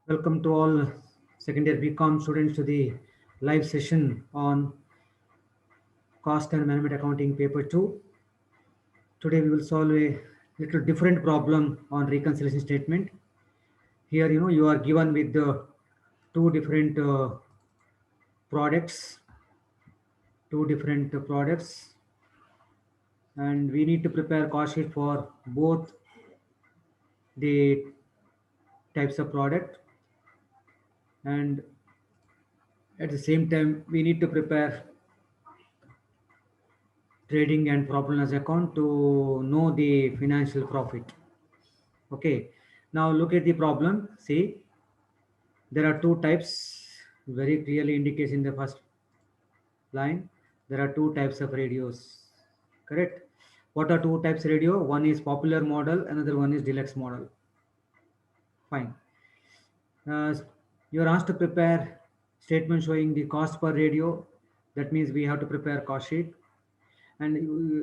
Welcome to all second year BCom students to the live session on Cost and Management Accounting Paper 2. Today we will solve a little different problem on reconciliation statement. Here, you are given with the two different products, and we need to prepare cost sheet for both the types of product, and at the same time we need to prepare trading and profit and loss account to know the financial profit. Okay, now look at the problem. See, there are two types, very clearly indicates in the first line. There are two types of radios, correct? What are two types of radio? One is popular model, another one is deluxe model. Fine. Uh, you are asked to prepare statement showing the cost per radio. That means we have to prepare cost sheet, and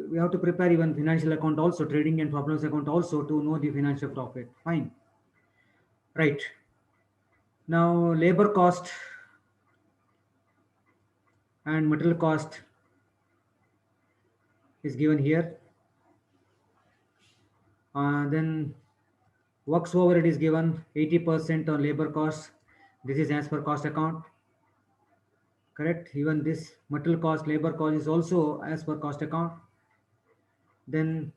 we have to prepare even financial account also, trading and profit and loss account also, to know the financial profit. Fine. Right. Now labor cost and material cost is given here. Then works overhead is given 80% on labor cost. This is as per cost account. Correct. Even this material cost, labor cost is also as per cost account. Then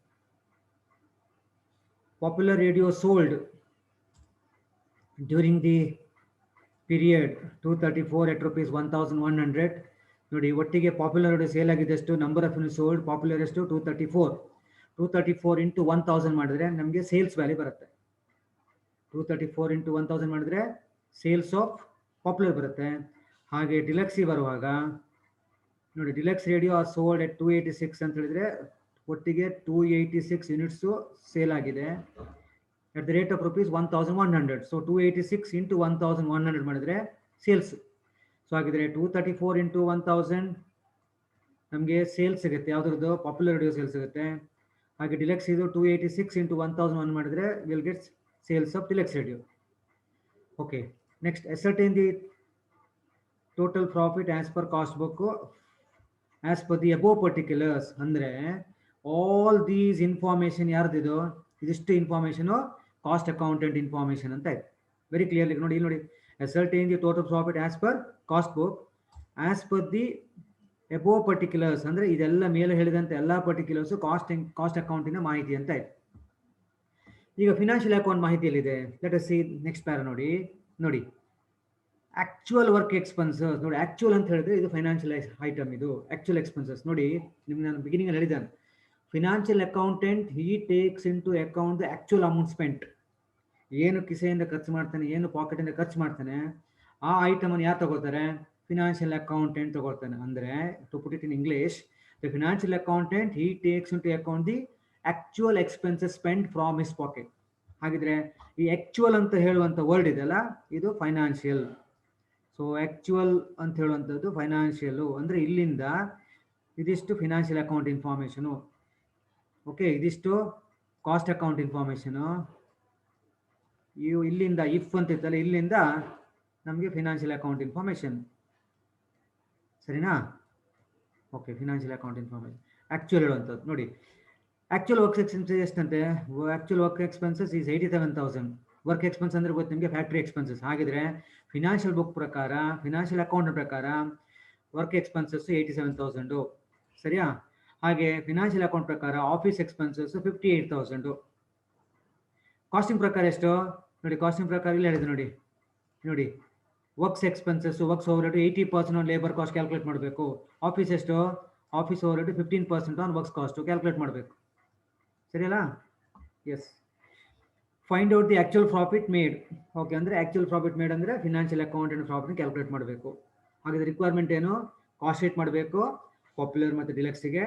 popular radio sold during the period 234 at rupees 1100. ನೋಡಿ ಒಟ್ಟಿಗೆ popular radio sale ಆಗಿದ್ದಷ್ಟು, number of unit sold popular ಎಷ್ಟು 234 into 1000 ಮಾಡಿದ್ರೆ ನಮಗೆ sales value ಬರುತ್ತೆ. 234 into 1000 ಮಾಡಿದ್ರೆ sales of popular ಬರುತ್ತೆ. ಹಾಗೆ ಡಿಲಕ್ಸಿ ಬರುವಾಗ ನೋಡಿ, ಡಿಲಕ್ಸ್ ರೇಡಿಯೋ ಆರ್ ಸೋಲ್ಡ್ ಎಟ್ 286 ಅಂತ ಹೇಳಿದ್ರೆ ಒಟ್ಟಿಗೆ 286 ಯೂನಿಟ್ಸು ಸೇಲ್ ಆಗಿದೆ at the rate of rupees 1100. So 286 into 1100 ಮಾಡಿದ್ರೆ ಸೇಲ್ಸ್. ಸೊ ಹಾಗಿದ್ರೆ 234 ಇಂಟು 1000 ನಮಗೆ ಸೇಲ್ಸ್ ಸಿಗುತ್ತೆ, ಯಾವುದ್ರದ್ದು ಪಾಪ್ಯುಲರ್ ರೇಡಿಯೋ ಸೇಲ್ಸ್ ಸಿಗುತ್ತೆ. ಹಾಗೆ ಡಿಲಕ್ಸ್ ಇದು 286 ಇಂಟು 1001 ಮಾಡಿದ್ರೆ will get sales of deluxe radio. Okay, next ascertain the total profit as per cost book as per the above particulars. ಅಂದ್ರೆ all these information ಯಾರ್ದಿದು, ಇದಿಷ್ಟು information cost accountant information ಅಂತ ಇದೆ. Very clearly ನೋಡಿ, ಇಲ್ಲಿ ನೋಡಿ, ascertain the total profit as per cost book as per the above particulars. ಅಂದ್ರೆ ಇದೆಲ್ಲ ಮೇಲೆ ಹೇಳಿದಂತೆ ಎಲ್ಲ ಪರ್ಟಿಕ್ಯುಲರ್ಸ್ ಕಾಸ್ಟ್ ಅಕೌಂಟಿನ ಮಾಹಿತಿ ಅಂತ ಇದೆ. ಈಗ ಫಿನಾನ್ಷಿಯಲ್ ಅಕೌಂಟ್ ಮಾಹಿತಿಯಲ್ಲಿದೆ. Let us see next para. ನೋಡಿ ಆಕ್ಚುಯಲ್ ವರ್ಕ್ ಎಕ್ಸ್ಪೆನ್ಸಸ್. ನೋಡಿ, ಆಕ್ಚುಯಲ್ ಅಂತ ಹೇಳಿದ್ರೆ ಇದು ಫೈನಾನ್ಷಿಯಲ್ ಐಟಮ್, ಇದು ಆಕ್ಚುಯಲ್ ಎಕ್ಸ್ಪೆನ್ಸಸ್. ನೋಡಿ, ನಿಮ್ಗೆ ನಾನು ಬಿಗಿನಿಂಗ್ ಅಲ್ಲಿ ಹೇಳಿದ್ದಾನೆ, financial accountant he takes in to account the actual amount spent. ಏನು ಕಿಸೆಯಿಂದ ಖರ್ಚು ಮಾಡ್ತಾನೆ, ಏನು ಪಾಕೆಟಿಂದ ಖರ್ಚು ಮಾಡ್ತಾನೆ, ಆ ಐಟಮ್ ಅನ್ನು ಯಾರು ತಗೋತಾರೆ, ಫಿನಾನ್ಷಿಯಲ್ ಅಕೌಂಟೆಂಟ್ ತಗೋತಾನೆ. ಅಂದ್ರೆ to put it in English, the financial accountant he takes in to account the actual expenses spend from his pocket. ಹಾಗಿದ್ರೆ ಈ ಆಕ್ಚುಯಲ್ ಅಂತ ಹೇಳುವಂತ ವರ್ಡ್ ಇದೆಲ್ಲ, ಇದು ಫೈನಾನ್ಷಿಯಲ್. ಸೊ ಆಕ್ಚುಯಲ್ ಅಂತ ಹೇಳುವಂಥದ್ದು ಫೈನಾನ್ಷಿಯಲ್. ಅಂದ್ರೆ ಇಲ್ಲಿಂದ ಇದಿಷ್ಟು ಫಿನಾನ್ಷಿಯಲ್ ಅಕೌಂಟ್ ಇನ್ಫಾರ್ಮೇಶನು. ಓಕೆ, ಇದಿಷ್ಟು ಕಾಸ್ಟ್ ಅಕೌಂಟ್ ಇನ್ಫಾರ್ಮೇಶನು. ಇಲ್ಲಿಂದ ಇಫ್ ಅಂತ ಇತ್ತಲ್ಲ, ಇಲ್ಲಿಂದ ನಮಗೆ ಫಿನಾನ್ಷಿಯಲ್ ಅಕೌಂಟ್ ಇನ್ಫಾರ್ಮೇಶನ್. ಸರಿನಾ? Okay, financial account information actual ಹೇಳುವಂಥದ್ದು. ನೋಡಿ, ಆಕ್ಚುಯಲ್ ವರ್ಕ್ ಎಕ್ಸ್ಪೆನ್ಸಸ್ ಎಷ್ಟಂತೆ, actual work expenses is 87,000. Work expense ಅಂದ್ರೆ ಗೊತ್ತು ನಿಮಗೆ, ಫ್ಯಾಕ್ಟ್ರಿ ಎಕ್ಸ್ಪೆನ್ಸಸ್. ಹಾಗಿದ್ರೆ ಫಿನಾನ್ಷಿಯಲ್ ಬುಕ್ ಪ್ರಕಾರ, ಫಿನಾನ್ಷಿಯಲ್ ಅಕೌಂಟ್ ಪ್ರಕಾರ ವರ್ಕ್ ಎಕ್ಸ್ಪೆನ್ಸಸ್ 87,000. ಸರಿಯಾ? ಹಾಗೆ ಫಿನಾನ್ಷಿಯಲ್ ಅಕೌಂಟ್ ಪ್ರಕಾರ ಆಫೀಸ್ ಎಕ್ಸ್ಪೆನ್ಸಸ್ 58,000. ಕಾಸ್ಟಿಂಗ್ ಪ್ರಕಾರ ಎಷ್ಟು ನೋಡಿ, ಕಾಸ್ಟಿಂಗ್ ಪ್ರಕಾರ ಇಲ್ಲಿ ಹೇಳಿದೆ ನೋಡಿ, works expenses, works over 80% on labour cost calculate ಮಾಡಬೇಕು. ಆಫೀಸ್ ಎಷ್ಟು, office over 15% on works cost calculate ಮಾಡಬೇಕು. ಸರಿಯಲ್ಲ? Yes. Find out the actual profit made. Okay, ಅಂದ್ರೆ ಆಕ್ಚುಯಲ್ ಪ್ರಾಫಿಟ್ ಮೇಡ್ ಅಂದ್ರೆ financial account and profit calculate ಮಾಡಬೇಕು. ಹಾಗಾದ್ರೆ requirement ಏನು, cost sheet ಮಾಡಬೇಕು ಪಾಪ್ಯುಲರ್ ಮತ್ತು ಡಿಲಕ್ಸ್ಗೆ.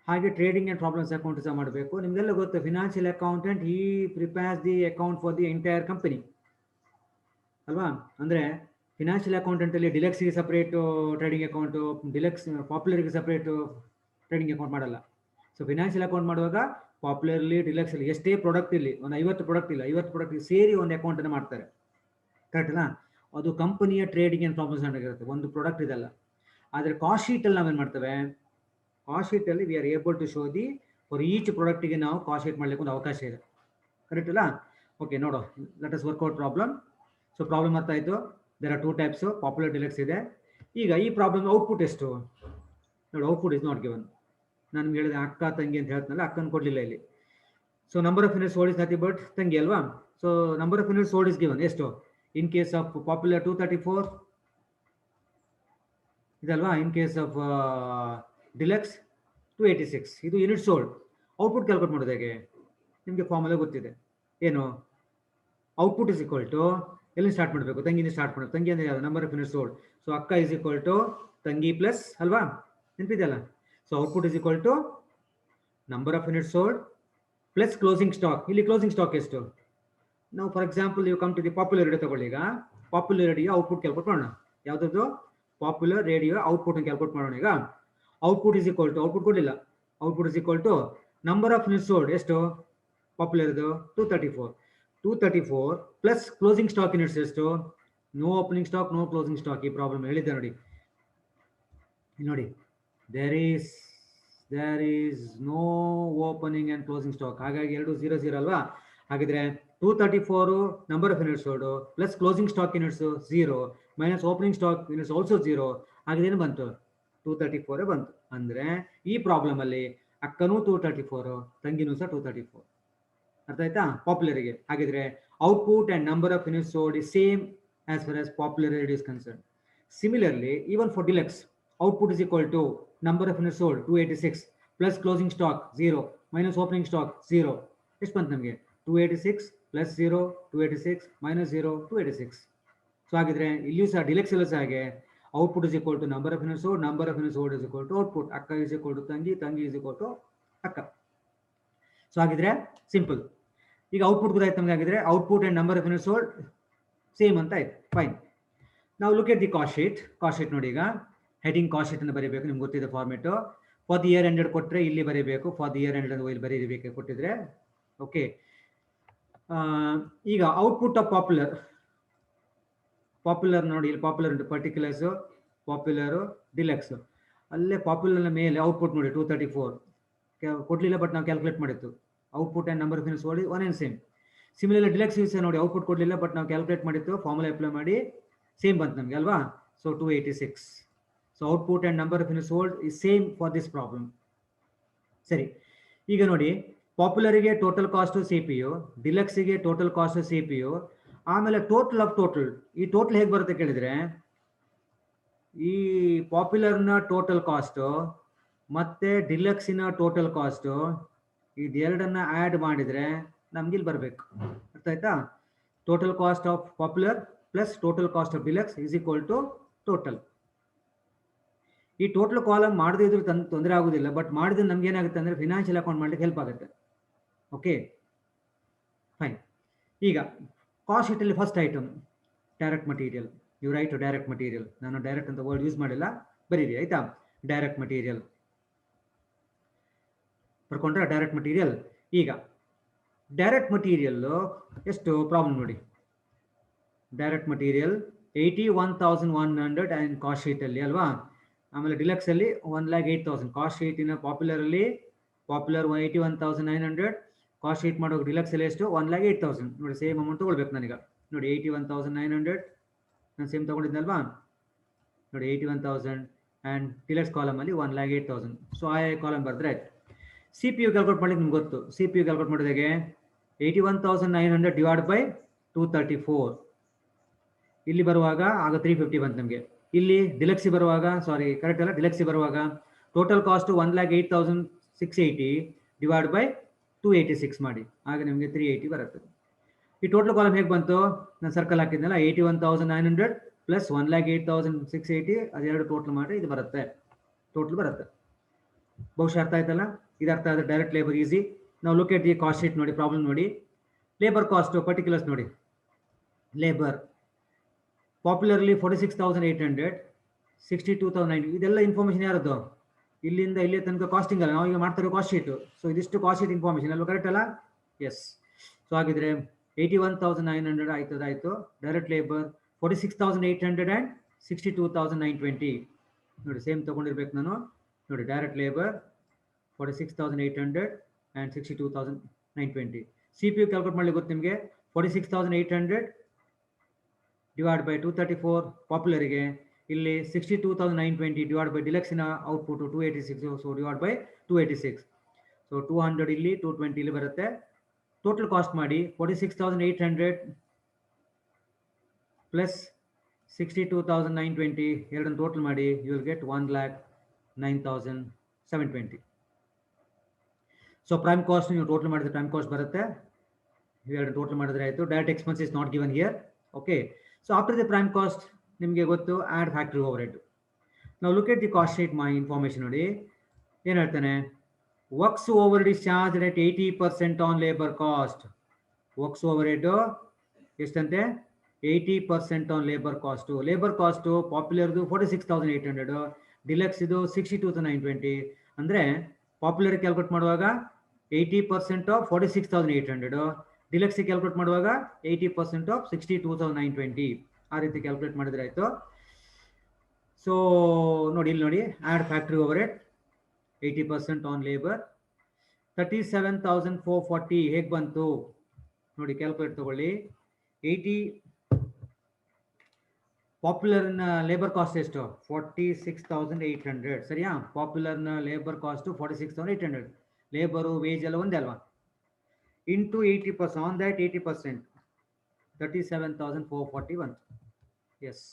ಹಾಗೆ ಟ್ರೇಡಿಂಗ್ ಅಂಡ್ ಪ್ರಾಬ್ಲಮ್ಸ್ ಅಕೌಂಟ್ ಸಹ ಮಾಡಬೇಕು. ನಿಮಗೆಲ್ಲ ಗೊತ್ತು, financial accountant he prepares the account for the entire company ಅಲ್ವಾ? ಅಂದ್ರೆ ಫಿನಾನ್ಷಿಯಲ್ ಅಕೌಂಟೆಂಟ್ ಅಲ್ಲಿ ಡಿಲಕ್ಸ್ಗೆ ಸಪರೇಟ್ ಟ್ರೇಡಿಂಗ್ ಅಕೌಂಟು, ಡಿಲಕ್ಸ್ ಪಾಪ್ಯುಲರ್ಗೆ ಸಪರೇಟ್ ಟ್ರೇಡಿಂಗ್ ಅಕೌಂಟ್ ಮಾಡಲ್ಲ. ಸೊ ಫಿನಾನ್ಷಿಯಲ್ ಅಕೌಂಟ್ ಮಾಡುವಾಗ ಪಾಪ್ಯುಲರ್ಲಿ ಡಿಲಕ್ಸ್ ಅಲ್ಲಿ ಎಷ್ಟೇ ಪ್ರಾಡಕ್ಟ್ ಇಲ್ಲಿ, ಒಂದು 50 ಪ್ರಾಡಕ್ಟ್ ಇಲ್ಲ, 50 ಪ್ರಾಡಕ್ಟ್ ಸೇರಿ ಒಂದು ಅಕೌಂಟ್ ಅನ್ನು ಮಾಡ್ತಾರೆ. ಕರೆಕ್ಟ್ ಅಲ್ಲ? ಅದು ಕಂಪನಿಯ ಟ್ರೇಡಿಂಗ್ ಆ್ಯಂಡ್ ಪ್ರಾಫಿಟ್ ಆಗಿರುತ್ತೆ, ಒಂದು ಪ್ರಾಡಕ್ಟ್ ಇದೆಲ್ಲ. ಆದರೆ ಕಾಸ್ಟ್ ಶೀಟಲ್ಲಿ ನಾವೇನು ಮಾಡ್ತೇವೆ, ಕಾಸ್ಟ್ ಶೀಟಲ್ಲಿ we are able to show the for each ಪ್ರಾಡಕ್ಟಿಗೆ ನಾವು ಕಾಸ್ಟ್ ಶೀಟ್ ಮಾಡಲಿಕ್ಕೆ ಒಂದು ಅವಕಾಶ ಇದೆ. ಕರೆಕ್ಟ್ ಅಲ್ಲ? ಓಕೆ, ನೋಡು, let us work out problem. So problem ಅರ್ಥ ಆಯಿತು. There are 2 types, popular deluxe ಇದೆ. ಈಗ ಈ ಪ್ರಾಬ್ಲಮ್ ಔಟ್ಪುಟ್ ಎಷ್ಟು ನೋಡಿ, ಔಟ್ಪುಟ್ ಇಸ್ ನಾಟ್ ಗಿವನ್. ನಾನು ಹೇಳಿದೆ ಅಕ್ಕ ತಂಗಿ ಅಂತ ಹೇಳ್ತಾನಲ್ಲ, ಅಕ್ಕನ ಕೊಡಲಿಲ್ಲ ಇಲ್ಲಿ. So number of units sold is nothing but ತಂಗಿ ಅಲ್ವಾ. So number of units sold is given ಎಷ್ಟು ಇನ್ ಕೇಸ್ ಆಫ್ ಪಾಪ್ಯುಲರ್ 234 ಇದಲ್ವಾ, ಇನ್ ಕೇಸ್ ಆಫ್ ಡಿಲಕ್ಸ್ 286. ಇದು ಯೂನಿಟ್ ಸೋಲ್ಡ್. ಔಟ್ಪುಟ್ ಕ್ಯಾಲ್ಕುಲೇಟ್ ಮಾಡೋದು ಹೇಗೆ, ನಿಮಗೆ ಫಾರ್ಮುಲಾ ಗೊತ್ತಿದೆ. ಏನು, ಔಟ್ಪುಟ್ ಇಸ್ ಈಕ್ವಲ್ ಟು ಎಲ್ಲಿ ಸ್ಟಾರ್ಟ್ ಮಾಡಬೇಕು, ತಂಗಿಯಿಂದ ಸ್ಟಾರ್ಟ್ ಮಾಡಬೇಕು. ತಂಗಿ ಅಂದರೆ ಯಾವುದು, number of unit sold. So ಅಕ್ಕ ಇಸ್ ಈಕ್ವಲ್ ಟು ತಂಗಿ ಪ್ಲಸ್ ಅಲ್ವಾ, ನೆನಪಿದೆಯಲ್ಲ. So output is equal to number of unit sold plus closing stock. ಇಲ್ಲಿ ಕ್ಲೋಸಿಂಗ್ ಸ್ಟಾಕ್ ಎಷ್ಟು, ನಾವು ಫಾರ್ ಎಕ್ಸಾಂಪಲ್ ನೀವು come to the popular radio ತಗೊಳ್ಳಿ. ಈಗ ಪಾಪ್ಯುಲರ್ ರೇಡಿಯೋ ಔಟ್ಪುಟ್ ಕ್ಯಾಲ್ಕುಲೇಟ್ ಮಾಡೋಣ. ಯಾವುದಾದ್ರು ಪಾಪ್ಯುಲರ್ ರೇಡಿಯೋ ಔಟ್ಪುಟ್ ಕ್ಯಾಲ್ಕುಲೇಟ್ ಮಾಡೋಣ. ಈಗ output is equal to, output ಕೊಡಲಿಲ್ಲ, output is equal to number of unit sold ಎಷ್ಟು ಪಾಪ್ಯುಲರ್ ಇದು 234 ಪ್ಲಸ್ ಕ್ಲೋಸಿಂಗ್ ಸ್ಟಾಕ್ ಯೂನಿಟ್ಸ್ ಎಷ್ಟು, no opening stock no closing stock. ಈ problem ಹೇಳಿದ್ದೆ ನೋಡಿ, ನೋಡಿ there is no opening and closing stock. ಹಾಗಾಗಿ 2 0 0 ಅಲ್ವಾ. ಹಾಗಿದ್ರೆ 234 number of units sold plus closing stock units 0 minus opening stock units also 0. ಹಾಗಿದೇನು ಬಂತು, 234 ಬಂತು. ಅಂದರೆ ಈ ಪ್ರಾಬ್ಲಮ್ ಅಲ್ಲಿ ಅಕ್ಕನೂ 234, ತಂಗಿನೂ ಸಹ 234. ಅರ್ಥ ಆಯ್ತಾ ಪಾಪ್ಯುಲರಿಗೆ. ಹಾಗಿದ್ರೆ output and number of units sold is same as for as popular radio is concern. Similarly even for deluxe, output is equal to number of units sold 286 plus closing stock 0 minus opening stock 0. ಎಷ್ಟು ಬಂತು ನಮಗೆ, 286 plus 0 286 minus 0 286. So ಹಾಗಿದ್ರೆ ಇಲ್ಲಿಯೂ ಸಹ deluxe ಎಲ್ಲೂ ಸಹ ಹಾಗೆ output is equal to number of units sold, number of units sold is equal to output. ಅಕ್ಕ ಇಸ್ ಈಕ್ವಲ್ ಟು ತಂಗಿ, ತಂಗಿ ಇಸ್ ಈಕ್ವಲ್ ಟು ಅಕ್ಕ. ಸೊ ಹಾಗಿದ್ರೆ ಸಿಂಪಲ್. ಈಗ ಔಟ್ಪುಟ್ ಗೊತ್ತಾಯ್ತು ನಮಗೆ. ಆಗಿದ್ರೆ output and number of units sold same ಅಂತ ಆಯ್ತು, ಫೈನ್. ನಾವು look at the cost sheet. Cost sheet ನೋಡಿ, ಈಗ ಹೆಡಿಂಗ್ ಕಾಸ್ಟ್ ಶೀಟ್ ಅನ್ನು ಬರೀಬೇಕು. ನಿಮ್ಗೆ ಗೊತ್ತಿದೆ format. For the year ended ಕೊಟ್ಟರೆ ಇಲ್ಲಿ ಬರೀಬೇಕು, ಫಾರ್ ದಿ ಇಯರ್ ಎಂಡೆಡ್ ಇಲ್ಲಿ ಬರೀಬೇಕು ಕೊಟ್ಟಿದ್ರೆ. ಓಕೆ, ಈಗ ಔಟ್ಪುಟ್ ಆಫ್ ಪಾಪ್ಯುಲರ್ ನೋಡಿ, ಇಲ್ಲಿ ಪಾಪ್ಯುಲರ್ ಉಂಟು, ಪರ್ಟಿಕ್ಯುಲರ್ಸು, ಪಾಪ್ಯುಲರು, ಡಿಲಕ್ಸು. ಅಲ್ಲೇ ಪಾಪ್ಯುಲರ್ನ ಮೇಲೆ ಔಟ್ಪುಟ್ ನೋಡಿ 234 ಕೊಡಲಿಲ್ಲ, ಬಟ್ ನಾವು ಕ್ಯಾಲ್ಕುಲೇಟ್ ಮಾಡಿತ್ತು. Output and number of units ನೋಡಿ one and same. Similarly deluxe use ನೋಡಿ, ಔಟ್ಪುಟ್ ಕೊಡಲಿಲ್ಲ, ಬಟ್ ನಾವು ಕ್ಯಾಲ್ಕುಲೇಟ್ ಮಾಡಿತ್ತು, ಫಾರ್ಮುಲಾ ಅಪ್ಲೈ ಮಾಡಿ ಸೇಮ್ ಬಂತು ನಮಗೆ ಅಲ್ವಾ. So 286. So output and number of units sold is same for this problem. ಸರಿ, ಈಗ ನೋಡಿ ಪಾಪ್ಯುಲರಿಗೆ ಟೋಟಲ್ ಕಾಸ್ಟು CPU, ಡಿಲಕ್ಸಿಗೆ ಟೋಟಲ್ ಕಾಸ್ಟು CPU, ಆಮೇಲೆ ಟೋಟಲ್ ಆಫ್ ಟೋಟಲ್. ಈ ಟೋಟಲ್ ಹೇಗೆ ಬರುತ್ತೆ ಕೇಳಿದರೆ, ಈ ಪಾಪ್ಯುಲರ್ನ ಟೋಟಲ್ ಕಾಸ್ಟು ಮತ್ತು ಡಿಲಕ್ಸಿನ ಟೋಟಲ್ ಕಾಸ್ಟು ಇದೆರಡನ್ನ ಆ್ಯಡ್ ಮಾಡಿದರೆ ನಮ್ಗೆ ಇಲ್ಲಿ ಬರಬೇಕು. ಅರ್ಥ ಆಯ್ತಾ? Total cost of popular plus total cost of deluxe is equal to total. ಈ ಟೋಟಲ್ ಕಾಲಮ್ ಮಾಡದೇ ಇದ್ರೂ ತೊಂದರೆ ಆಗೋದಿಲ್ಲ, ಬಟ್ ಮಾಡಿದ್ರೆ ನಮ್ಗೆ ಏನಾಗುತ್ತೆ ಅಂದರೆ ಫಿನಾನ್ಷಿಯಲ್ ಅಕೌಂಟ್ ಮಾಡಲಿಕ್ಕೆ ಹೆಲ್ಪ್ ಆಗುತ್ತೆ. Okay, fine. ಈಗ ಕಾಸ್ಟ್ ಶೀಟಲ್ಲಿ first item direct material. You write direct material. ನಾನು ಡೈರೆಕ್ಟ್ ಅಂತ ವರ್ಡ್ ಯೂಸ್ ಮಾಡಿಲ್ಲ, ಬರೀರಿ ಆಯ್ತಾ. ಡೈರೆಕ್ಟ್ ಮಟೀರಿಯಲ್ ಬರ್ಕೊಂಡ್ರೆ ಡೈರೆಕ್ಟ್ ಮಟೀರಿಯಲ್. ಈಗ ಡೈರೆಕ್ಟ್ ಮಟೀರಿಯಲ್ಲು ಎಷ್ಟು ಪ್ರಾಬ್ಲಮ್ ನೋಡಿ. ಡೈರೆಕ್ಟ್ ಮಟೀರಿಯಲ್ 81,100 ಆ್ಯಂಡ್ ಕಾಸ್ಟ್ ಶೀಟಲ್ಲಿ ಅಲ್ವಾ. ಆಮೇಲೆ ಡಿಲಕ್ಸಲ್ಲಿ 1,08,000. ಕಾಸ್ಟ್ ಶೀಟಿನ ಪಾಪ್ಯುಲರಲ್ಲಿ ಪಾಪ್ಯುಲರ್ 81,900, ಕಾಸ್ಟ್ ಶೀಟ್ ಮಾಡೋಕೆ ಡಿಲಕ್ಸಲ್ಲಿ ಎಷ್ಟು 1,08,000. ನೋಡಿ ಸೇಮ್ ಅಮೌಂಟ್ ತೊಗೊಳ್ಬೇಕು ನನಗೆ. ನೋಡಿ 81,900 ನಾನು ಸೇಮ್ ತೊಗೊಂಡಿದ್ದಲ್ವಾ. ನೋಡಿ 81,000 ಆ್ಯಂಡ್ ಡಿಲಕ್ಸ್ ಕಾಲಮಲ್ಲಿ 1,08,000. ಸೊ ಆ ಕಾಲಮ್ ಬರೆದ್ರೆ ಆಯ್ತು. CPU ಕ್ಯಾಲ್ಕುಲೇಟ್ ಮಾಡಲಿಕ್ಕೆ ನಿಮ್ಗೆ ಗೊತ್ತು. CPU ಕ್ಯಾಲ್ಕುಲೇಟ್ ಮಾಡೋದಾಗೆ 81,900 ಡಿವೈಡ್ ಬೈ 234. ಇಲ್ಲಿ ಬರುವಾಗ ಆಗ 350 ಬಂತು ನಮಗೆ. ಇಲ್ಲಿ ಡಿಲಕ್ಸಿ ಬರುವಾಗ, ಸಾರಿ ಕರೆಕ್ಟ್ ಅಲ್ಲ, ಡಿಲಕ್ಸಿ ಬರುವಾಗ ಟೋಟಲ್ ಕಾಸ್ಟು 1,08,680 ಡಿವೈಡ್ ಬೈ 286 ಮಾಡಿ, ಆಗ ನಿಮಗೆ 380 ಬರುತ್ತೆ. ಈ ಟೋಟಲ್ ಕಾಲಮ್ ಹೇಗೆ ಬಂತು, ನಾನು ಸರ್ಕಲ್ ಹಾಕಿದ್ನಲ್ಲ, 81,900 ಪ್ಲಸ್ 1,08,680 ಅದೆರಡು ಟೋಟಲ್ ಮಾಡಿ ಇದು ಬರುತ್ತೆ, ಟೋಟಲ್ ಬರುತ್ತೆ. ಬಹುಶಃ ಅರ್ಥ ಆಯ್ತಲ್ಲ. ಇದು ಅರ್ಥ ಆದರೆ ಡೈರೆಕ್ಟ್ ಲೇಬರ್ ಈಸಿ. ನಾವು look at the cost sheet ನೋಡಿ, ಪ್ರಾಬ್ಲಮ್ ನೋಡಿ. ಲೇಬರ್ ಕಾಸ್ಟು ಪರ್ಟಿಕ್ಯುಲರ್ಸ್ ನೋಡಿ. Labour popularly 46,800, 62,900. ಇದೆಲ್ಲ ಇನ್ಫಾರ್ಮೇಷನ್ ಯಾರದ್ದು, ಇಲ್ಲಿಂದ ಇಲ್ಲಿ ತನಕ ಕಾಸ್ಟಿಂಗ್ ಅಲ್ಲ, ನಾವು ಈಗ ಮಾಡ್ತಾ ಇರೋ ಕಾಸ್ಟ್ ಶೀಟು. ಸೊ ಇದಿಷ್ಟು ಕಾಸ್ಟ್ ಶೀಟ್ ಇನ್ಫಾರ್ಮೇಷನ್ ಅಲ್ವಾ, ಕರೆಕ್ಟ್ ಅಲ್ಲ. ಎಸ್. ಸೊ ಹಾಗಿದ್ರೆ 81,900 ಆಯ್ತು. ಡೈರೆಕ್ಟ್ ಲೇಬರ್ 46,800 and 62,920 ನೋಡಿ ಸೇಮ್ ತಗೊಂಡಿರ್ಬೇಕು ನಾನು ನೋಡಿ. Direct labour 46,800 and 62,920. CPU calculate ಮಾಡ್ಲಿಕ್ಕೆ ಗೊತ್ತು ನಿಮಗೆ. 46,800 ಡಿವೈಡ್ ಬೈ 234 ಪಾಪ್ಯುಲರಿಗೆ, ಇಲ್ಲಿ 62,920 ಡಿವೈಡ್ ಬೈ ಡಿಲಕ್ಸಿನ output 286, so divide by 286, so 200 ಇಲ್ಲಿ 220 ಇಲ್ಲಿ ಬರುತ್ತೆ. ಟೋಟಲ್ ಕಾಸ್ಟ್ ಮಾಡಿ 46,800 ಪ್ಲಸ್ 62,920 ಎರಡನ್ನು ಟೋಟಲ್ ಮಾಡಿ, you will get 1,09,720. So prime cost ನೀವು ಟೋಟಲ್ ಮಾಡಿದ್ರೆ ಪ್ರೈಮ್ ಕಾಸ್ಟ್ ಬರುತ್ತೆ. ಇವೆರಡು ಟೋಟಲ್ ಮಾಡಿದ್ರೆ ಆಯಿತು. Direct expense is not given here. Okay, so after the prime cost ನಿಮಗೆ ಗೊತ್ತು ಆ್ಯಡ್ ಫ್ಯಾಕ್ಟ್ರಿ ಓವರ್ ಹೆಡ್. ನಾವು look at the cost sheet information ನೋಡಿ. ಏನು ಹೇಳ್ತಾನೆ, works overhead is charged at 80% on labour cost. Works overhead ಎಷ್ಟಂತೆ 80% on labour cost. Labour cost ಪಾಪ್ಯುಲರ್ದು 46,800, deluxe ಇದು 62,920. ಅಂದರೆ popular calculate ಮಾಡುವಾಗ 80% ಆಫ್ 46,800, ಡಿಲಕ್ಸ್ ಕ್ಯಾಲ್ಕುಲೇಟ್ ಮಾಡುವಾಗ 80% of 62,920. ಆ ರೀತಿ ಕ್ಯಾಲ್ಕುಲೇಟ್ ಮಾಡಿದ್ರೆ ಆಯಿತು. ಸೊ ನೋಡಿ ಇಲ್ಲಿ ನೋಡಿ, add factory over head 80% on labour 37,440 ಹೇಗೆ ಬಂತು ನೋಡಿ. ಕ್ಯಾಲ್ಕುಲೇಟ್ ತಗೊಳ್ಳಿ. 80 ಪಾಪ್ಯುಲರ್ನ ಲೇಬರ್ ಕಾಸ್ಟ್ ಎಷ್ಟು 46,800 ಸರಿಯಾ. ಪಾಪ್ಯುಲರ್ನ ಲೇಬರ್ ಕಾಸ್ಟು 46,800. ಲೇಬರು ವೇಜ್ ಎಲ್ಲ ಒಂದೇ ಅಲ್ವಾ. Into 80%, on that 80% 37,441. Yes.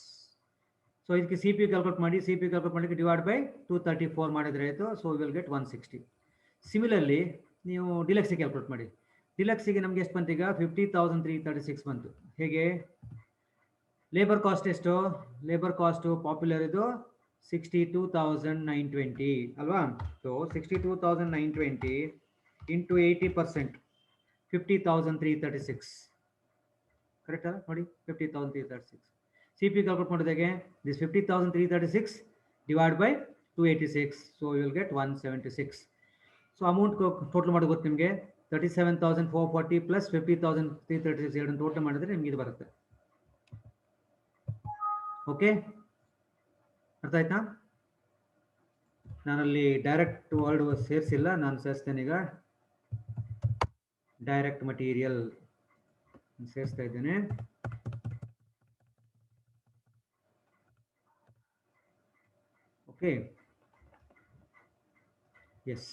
So ಇದಕ್ಕೆ ಸಿ ಪಿ ಕ್ಯಾಲ್ಕುಲೇಟ್ ಮಾಡಿ. ಸಿ ಪಿ ಕ್ಯಾಲ್ಕುಲೇಟ್ ಮಾಡಲಿಕ್ಕೆ ಡಿವೈಡ್ ಬೈ 234 ಮಾಡಿದರೆ ಆಯಿತು. So will get 160. ಸಿಮಿಲರ್ಲಿ ನೀವು ಡಿಲಕ್ಸಿಗೆ ಕ್ಯಾಲ್ಕುಲೇಟ್ ಮಾಡಿ. ಡಿಲಕ್ಸಿಗೆ ನಮಗೆ ಎಷ್ಟು ಬಂತು ಈಗ 50,336 ಬಂತು. ಹೇಗೆ ಲೇಬರ್ ಕಾಸ್ಟ್ ಎಷ್ಟು, ಲೇಬರ್ ಕಾಸ್ಟು ಪಾಪ್ಯುಲರ್ ಇದು 62,920 ಅಲ್ವಾ. ಸೊ 62,920 ಇಂಟು 80% 50,336 ಕರೆಕ್ಟಾ ನೋಡಿ. 50,336 ಸಿ ಪಿ ಕ್ಯಾಲ್ಕುಲೇಟ್ ಮಾಡಿದಾಗೆ this 50,336 divide by 286, so you will get 176. So amount total ಮಾಡೋದು ಗೊತ್ತು ನಿಮಗೆ. 37,440 ಪ್ಲಸ್ 50,336 ಎರಡನ್ನು ಟೋಟಲ್ ಮಾಡಿದ್ರೆ ನಿಮ್ಗೆ ಇದು ಬರುತ್ತೆ. ಓಕೆ, ಅರ್ಥ ಆಯ್ತಾ? ನಾನಲ್ಲಿ ಡೈರೆಕ್ಟ್ ವರ್ಡ್ ಸೇರಿಸಿಲ್ಲ, ನಾನು ಸೇರಿಸ್ತೇನೆ ಈಗ. ಡೈರೆಕ್ಟ್ ಮಟೀರಿಯಲ್ ಸೇರಿಸ್ತಾ ಇದ್ದೇನೆ. ಓಕೆ, ಎಸ್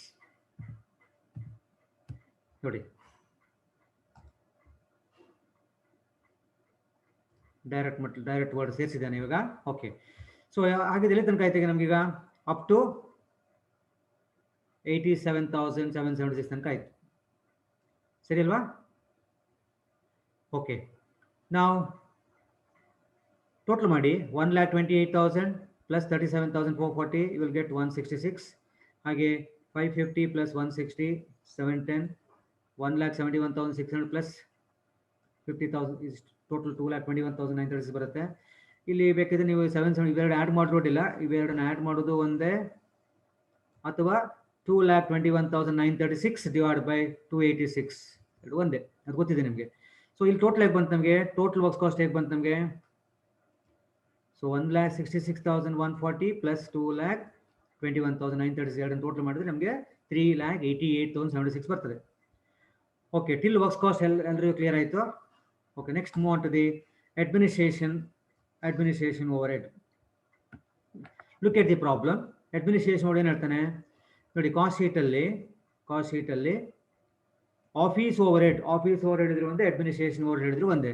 ನೋಡಿ, ಡೈರೆಕ್ಟ್ ವರ್ಡ್ ಸೇರಿಸಿದ್ದಾನೆ ಇವಾಗ. ಓಕೆ, ಸೊ ಹಾಗಿದ್ರೆ ಎಲ್ಲಿ ತನಕ ಆಯ್ತು ನಮಗೀಗ ಅಪ್ ಟು 87,776 ತನಕ ಆಯ್ತು. ಸರಿ ಅಲ್ವಾ? ಓಕೆ, ನಾವು ಟೋಟಲ್ ಮಾಡಿ 1,28,000 ಪ್ಲಸ್ 37,440 ಯು ವಿಲ್ ಗೆಟ್ 166. ಹಾಗೆ 550 ಪ್ಲಸ್ 160 710, 1,71,600 ಪ್ಲಸ್ 50,000 ಇಸ್ ಟೋಟಲ್ 2,21,936 ಬರುತ್ತೆ. ಇಲ್ಲಿ ಬೇಕಿದ್ರೆ ನೀವು 770 ಇವೆರಡು ಆ್ಯಡ್ ಮಾಡಿರೋದಿಲ್ಲ, ಇವೆರಡನ್ನ ಆ್ಯಡ್ ಮಾಡೋದು ಒಂದೇ, ಅಥವಾ 2,21,936 ಡಿವೈಡ್ ಬೈ 286 ಎರಡು ಒಂದೇ, ಅದು ಗೊತ್ತಿದೆ ನಿಮಗೆ. ಸೊ ಇಲ್ಲಿ ಟೋಟಲ್ ಹೇಗೆ ಬಂತು ನಮಗೆ, ಟೋಟಲ್ ವರ್ಕ್ಸ್ ಕಾಸ್ಟ್ ಹೇಗೆ ಬಂತು ನಮಗೆ. ಸೊ 1,66,140 ಪ್ಲಸ್ 2,21,936 ಎರಡನ್ನು ಟೋಟಲ್ ಮಾಡಿದ್ರೆ ನಮಗೆ 3,88,076 ಬರ್ತದೆ. ಓಕೆ, ಟಿಲ್ ವರ್ಕ್ಸ್ ಕಾಸ್ಟ್ ಎಲ್ಲರಿಗೂ ಕ್ಲಿಯರ್ ಆಯಿತು. Okay, next move on to the administration over head. Look at the problem. Administration over ಏನು ಹೇಳ್ತಾನೆ ನೋಡಿ. ಕಾಸ್ಟ್ ಶೀಟಲ್ಲಿ ಆಫೀಸ್ ಓವರ್ ಹೆಡ್ ಹೇಳಿದ್ರೆ ಒಂದೇ, ಅಡ್ಮಿನಿಸ್ಟ್ರೇಷನ್ ಓವರ್ ಹೇಳಿದ್ರೆ ಒಂದೇ.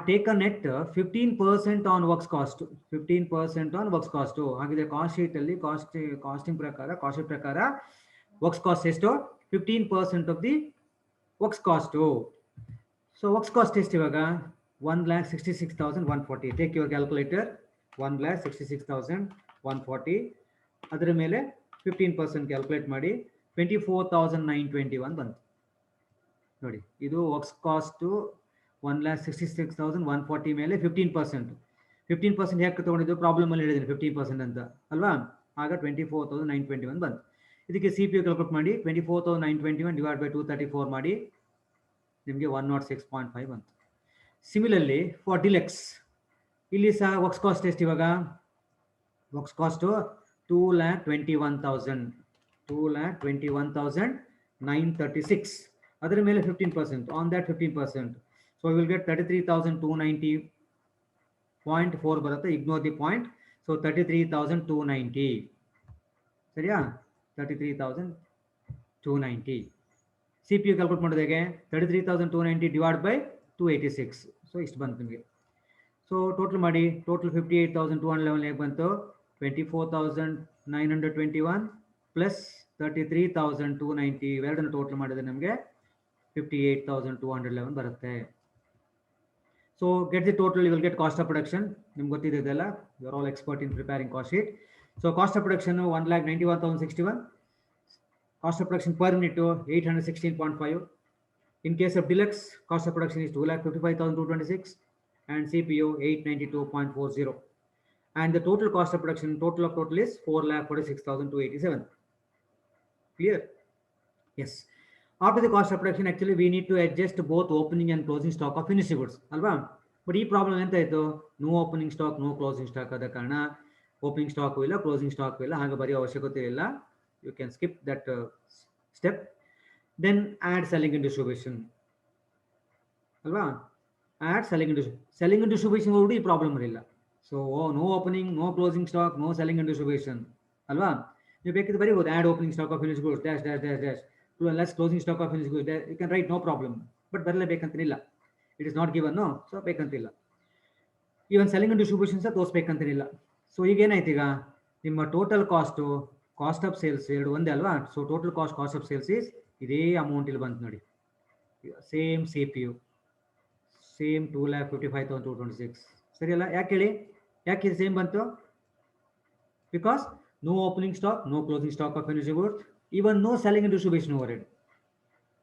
Taken net 15% on works cost, 15% on works cost. ಹಾಗಿದ್ರೆ ಕಾಸ್ಟ್ ಶೀಟಲ್ಲಿ ಕಾಸ್ಟ್ ಶೀಟ್ ಪ್ರಕಾರ ವರ್ಕ್ಸ್ ಕಾಸ್ಟ್ ಎಷ್ಟು 15% of the works cost. So works cost ಎಷ್ಟು ಇವಾಗ 1,66,140. Take your calculator. 1,66,140 ಅದರ ಮೇಲೆ 15% ಕ್ಯಾಲ್ಕುಲೇಟ್ ಮಾಡಿ 24,921 ಬಂತು ನೋಡಿ. ಇದು ವರ್ಕ್ಸ್ ಕಾಸ್ಟು 1,66,140 ಮೇಲೆ 15% ಹೇಗೆ ತೊಗೊಂಡಿದ್ದು ಪ್ರಾಬ್ಲಮಲ್ಲಿ ಹೇಳಿದ್ದೀನಿ 15% ಅಂತ ಅಲ್ವಾ. ಆಗ 24,921 ಬಂತು. ಇದಕ್ಕೆ ಸಿ ಪಿ ಯು ಕ್ಯಾಲ್ಕುಲೇಟ್ ಮಾಡಿ 24,921 ಡಿವೈಡ್ ಬೈ 234 ಮಾಡಿ. ನಿಮಗೆ 106.5 ಬಂತು. ಸಿಮಿಲರ್ಲಿ ಫಾರ್ ಡಿಲೆಕ್ಸ್ ಇಲ್ಲಿ ಸಹ ವರ್ಕ್ಸ್ ಕಾಸ್ಟ್ ಎಷ್ಟು ಇವಾಗ? Works cost 2,21,000 2,21,936. ಅದರ ಮೇಲೆ 15%, on that 15%. So you will get 33,290.4 ಬರುತ್ತೆ. Ignore the point. ಸೊ 33,290 ಸರಿಯಾ? 33,290. ಸಿ ಪಿ ಯು ಕ್ಯಾಲ್ಕುಲೇಟ್ ಮಾಡೋದು ಹೇಗೆ? 33,290 ಡಿವೈಡ್ ಬೈ 286. ಸೊ ಇಷ್ಟು ಬಂತು ನಿಮಗೆ. ಸೊ ಟೋಟಲ್ ಮಾಡಿ. ಟೋಟಲ್ 58,211 ಹೇಗೆ ಬಂತು? 24,921 ಪ್ಲಸ್ 33,290 ಇವೆರಡನ್ನು ಟೋಟಲ್ ಮಾಡಿದ್ರೆ ನಮಗೆ 58,211 ಬರುತ್ತೆ. So get the total, you will get cost of production. ನಿಮ್ಗೆ ಗೊತ್ತಿದೆ ಇದೆಲ್ಲ, you are all expert in preparing cost sheet. So cost of production 1,91,061. Cost of production per unit 816.5. In case of deluxe, cost of production is 2,55,226 and CPU 892.40. And the total cost of production, total is 4,46,287. Clear? Yes. After the cost of production, actually we need to adjust both opening and closing stock of finished goods. Alva? But this problem enta idu, no opening stock, no closing stock ada karana opening stock illa, closing stock illa, haga bari avashyakate illa. You can skip that step. Then add selling and distribution. Alva? Add selling and distribution. Selling and distribution already problem irilla. So no opening, no closing stock, no selling and distribution. Alva? You make it very good. Add opening stock of finished goods, dash, dash, dash, dash. Less closing stock of finished goods. You can write no problem. But barle bekantirilla. It is not given, no. So bekantirilla. Even selling and distribution sir those bekantirilla. So ಈಗ ಏನಾಯ್ತು ಈಗ ನಿಮ್ಮ total cost of sales ಎರಡು ಒಂದೇ ಅಲ್ವಾ? So total cost of sales is ಇದೇ amount ಇಲ್ಲಿ ಬಂತು ನೋಡಿ. Same C P U same 2,55,226 ಸರಿ ಅಲ್ಲ? ಯಾಕೆ ಹೇಳಿ, ಯಾಕೆ ಇದು ಸೇಮ್ ಬಂತು? Because no opening stock, no closing stock of finished goods, even no selling and distribution over head.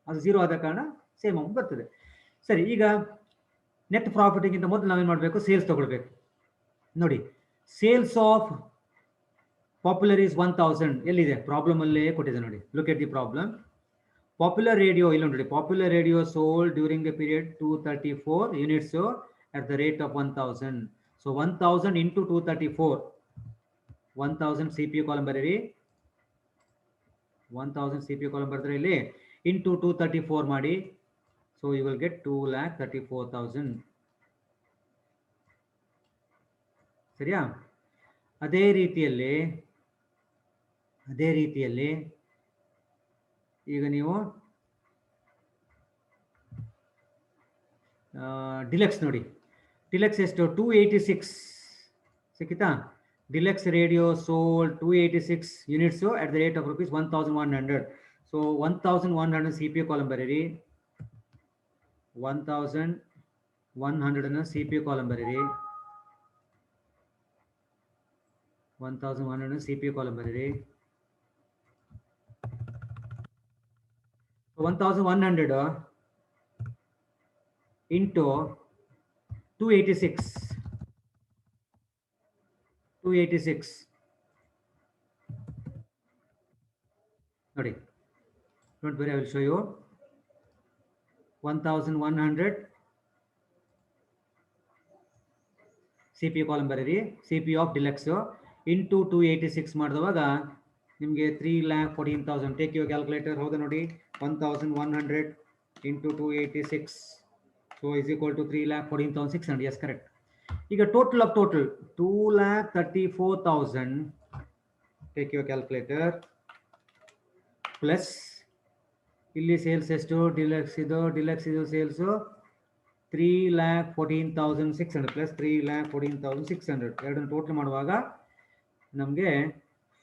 ಅದು ಝೀರೋ ಆದ ಕಾರಣ ಸೇಮ್ ಅಮೌಂಟ್ ಬರ್ತದೆ. ಸರಿ, ಈಗ ನೆಟ್ ಪ್ರಾಫಿಟ್ಗಿಂತ ಮೊದಲು ನಾವೇನು ಮಾಡಬೇಕು? ಸೇಲ್ಸ್ ತಗೊಳ್ಬೇಕು. ನೋಡಿ, ಸೇಲ್ಸ್ ಆಫ್ ಪಾಪ್ಯುಲರ್ ಈಸ್ 1,000. ಎಲ್ಲಿದೆ? ಪ್ರಾಬ್ಲಮ್ ಅಲ್ಲೇ ಕೊಟ್ಟಿದೆ ನೋಡಿ. Look at the problem. Popular radio, Popular radio sold during the period 234 units at the rate of 1,000. So 1,000 into 234. 1,000 CPU column bariri. 1,000 CPU column bariri into 234 ಮಾಡಿ. So you will get 2,34,000. ಸರಿಯಾ? ಅದೇ ರೀತಿಯಲ್ಲಿ ಈಗ ನೀವು deluxe ನೋಡಿ. Deluxe ಎಷ್ಟು? 286 ಸಿಕ್ಕಿತಾ? Deluxe radio sold 286 units at the rate of rupees 1,100. So 1,100 C P U column ಬರೀರಿ. 1,100 ಸಿ ಪಿ ಯು ಕಾಲಮ್ ಬರೀರಿ. 1,100 ಸಿ ಪಿ ಯು ಕಾಲಮ್ ಬರೀರಿ. 1,100 into 286 ನೋಡಿ. Don't worry, I will show you. 1,100 CPU column ಬರೀರಿ. CPU of deluxe into 286 ಮಾಡಿದವಾಗ ನಿಮಗೆ 3,14,000. Take your calculator. ಹೌದಾ ನೋಡಿ? 1,100 into 286 so is equal to 3,14,600. Yes, correct. ಈಗ total 2,34,000. Take your calculator. Plus ಇಲ್ಲಿ sales ಎಷ್ಟು? Deluxe ಇದು ಸೇಲ್ಸು 3,14,600 ಪ್ಲಸ್ 3,14,600 ಎರಡನ್ನು total ಮಾಡುವಾಗ ನಮಗೆ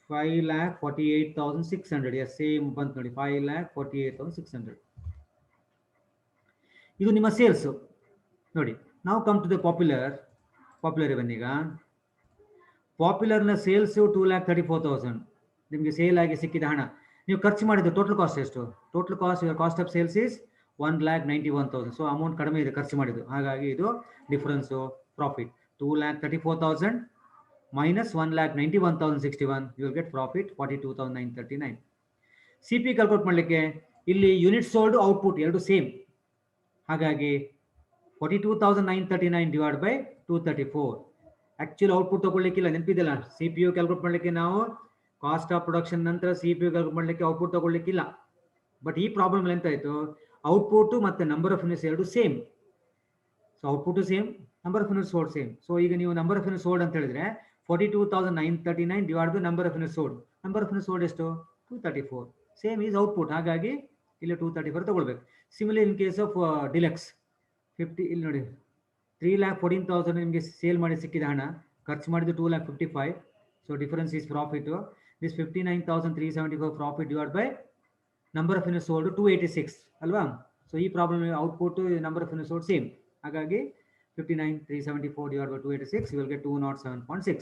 5,48,600. ಎಸ್, ಸೇಮ್ ಬಂತು ನೋಡಿ. 5,48,600 ಇದು ನಿಮ್ಮ ಸೇಲ್ಸು ನೋಡಿ. ನಾವು ಕಮ್ ಟು ದ ಪಾಪ್ಯುಲರ್ ಬನ್ನೀಗ. ಪಾಪ್ಯುಲರ್ನ ಸೇಲ್ಸು 2,34,000 ನಿಮಗೆ ಸೇಲ್ ಆಗಿ ಸಿಕ್ಕಿದ ಹಣ. ನೀವು ಖರ್ಚು ಮಾಡಿದ್ದು ಟೋಟಲ್ ಕಾಸ್ಟ್ ಎಷ್ಟು? Total cost, your cost of sales is 1,91,000. So amount ಕಡಿಮೆ ಇದೆ ಖರ್ಚು ಮಾಡಿದ್ದು, ಹಾಗಾಗಿ ಇದು difference profit. 2,34,000 minus 1,91,061, you will get profit 42,939. C P calculate ಮಾಡಲಿಕ್ಕೆ ಇಲ್ಲಿ ಯೂನಿಟ್ ಸೋಲ್ಡ್ ಔಟ್ಪುಟ್ ಎರಡು ಸೇಮ್. ಹಾಗಾಗಿ 42,939 ಡಿವೈಡ್ ಬೈ 234. ಆಕ್ಚುಲಿ ಔಟ್ಪುಟ್ ತಗೊಳ್ಳಿಕ್ಕಿಲ್ಲ, ನೆನಪಿದೆಲ್ಲ. ಸಿ ಪಿ ಯು ಕ್ಯಾಲ್ಕುಲೇಟ್ ಮಾಡಲಿಕ್ಕೆ ನಾವು ಕಾಸ್ಟ್ ಆಫ್ ಪ್ರೊಡಕ್ಷನ್ ನಂತರ ಸಿ ಪಿ ಯು ಕ್ಯಾಲ್ಕುಲೇಟ್ ಮಾಡಲಿಕ್ಕೆ ಔಟ್ಪುಟ್ ತಗೊಳ್ಳಿಕ್ಕಿಲ್ಲ. ಬಟ್ ಈ ಪ್ರಾಬ್ಲಮ್ ಎಂತ ಆಯ್ತು, ಔಟ್ಪುಟ್ ಮತ್ತೆ ನಂಬರ್ ಆಫ್ ಯೂನಿಟ್ಸ್ ಎರಡು same. So output same, number of units sold same. So ಈಗ ನೀವು ನಂಬರ್ ಆಫ್ ಯೂನಿಟ್ಸ್ ಸೋಲ್ಡ್ ಅಂತ ಹೇಳಿದ್ರೆ 42,939 divide by number of units sold. Number of units sold ಎಷ್ಟು? 234. ಸೇಮ್ ಈಸ್ ಔಟ್ಪುಟ್, ಹಾಗಾಗಿ ಇಲ್ಲಿ 234 ತಗೊಳ್ಬೇಕು. Similar in case of deluxe 50, ಇಲ್ಲಿ ನೋಡಿ 3,14,000 ನಿಮಗೆ ಸೇಲ್ ಮಾಡಿ ಸಿಕ್ಕಿದ ಹಣ, ಖರ್ಚು ಮಾಡಿದ್ದು 2,55,000. So difference is profit. This 59,374 profit divide by number of units sold 286 ಅಲ್ವಾ. ಸೊ ಈ problem output number of units sold same, ಹಾಗಾಗಿ 59,374 divide by 286 you will get 207.6.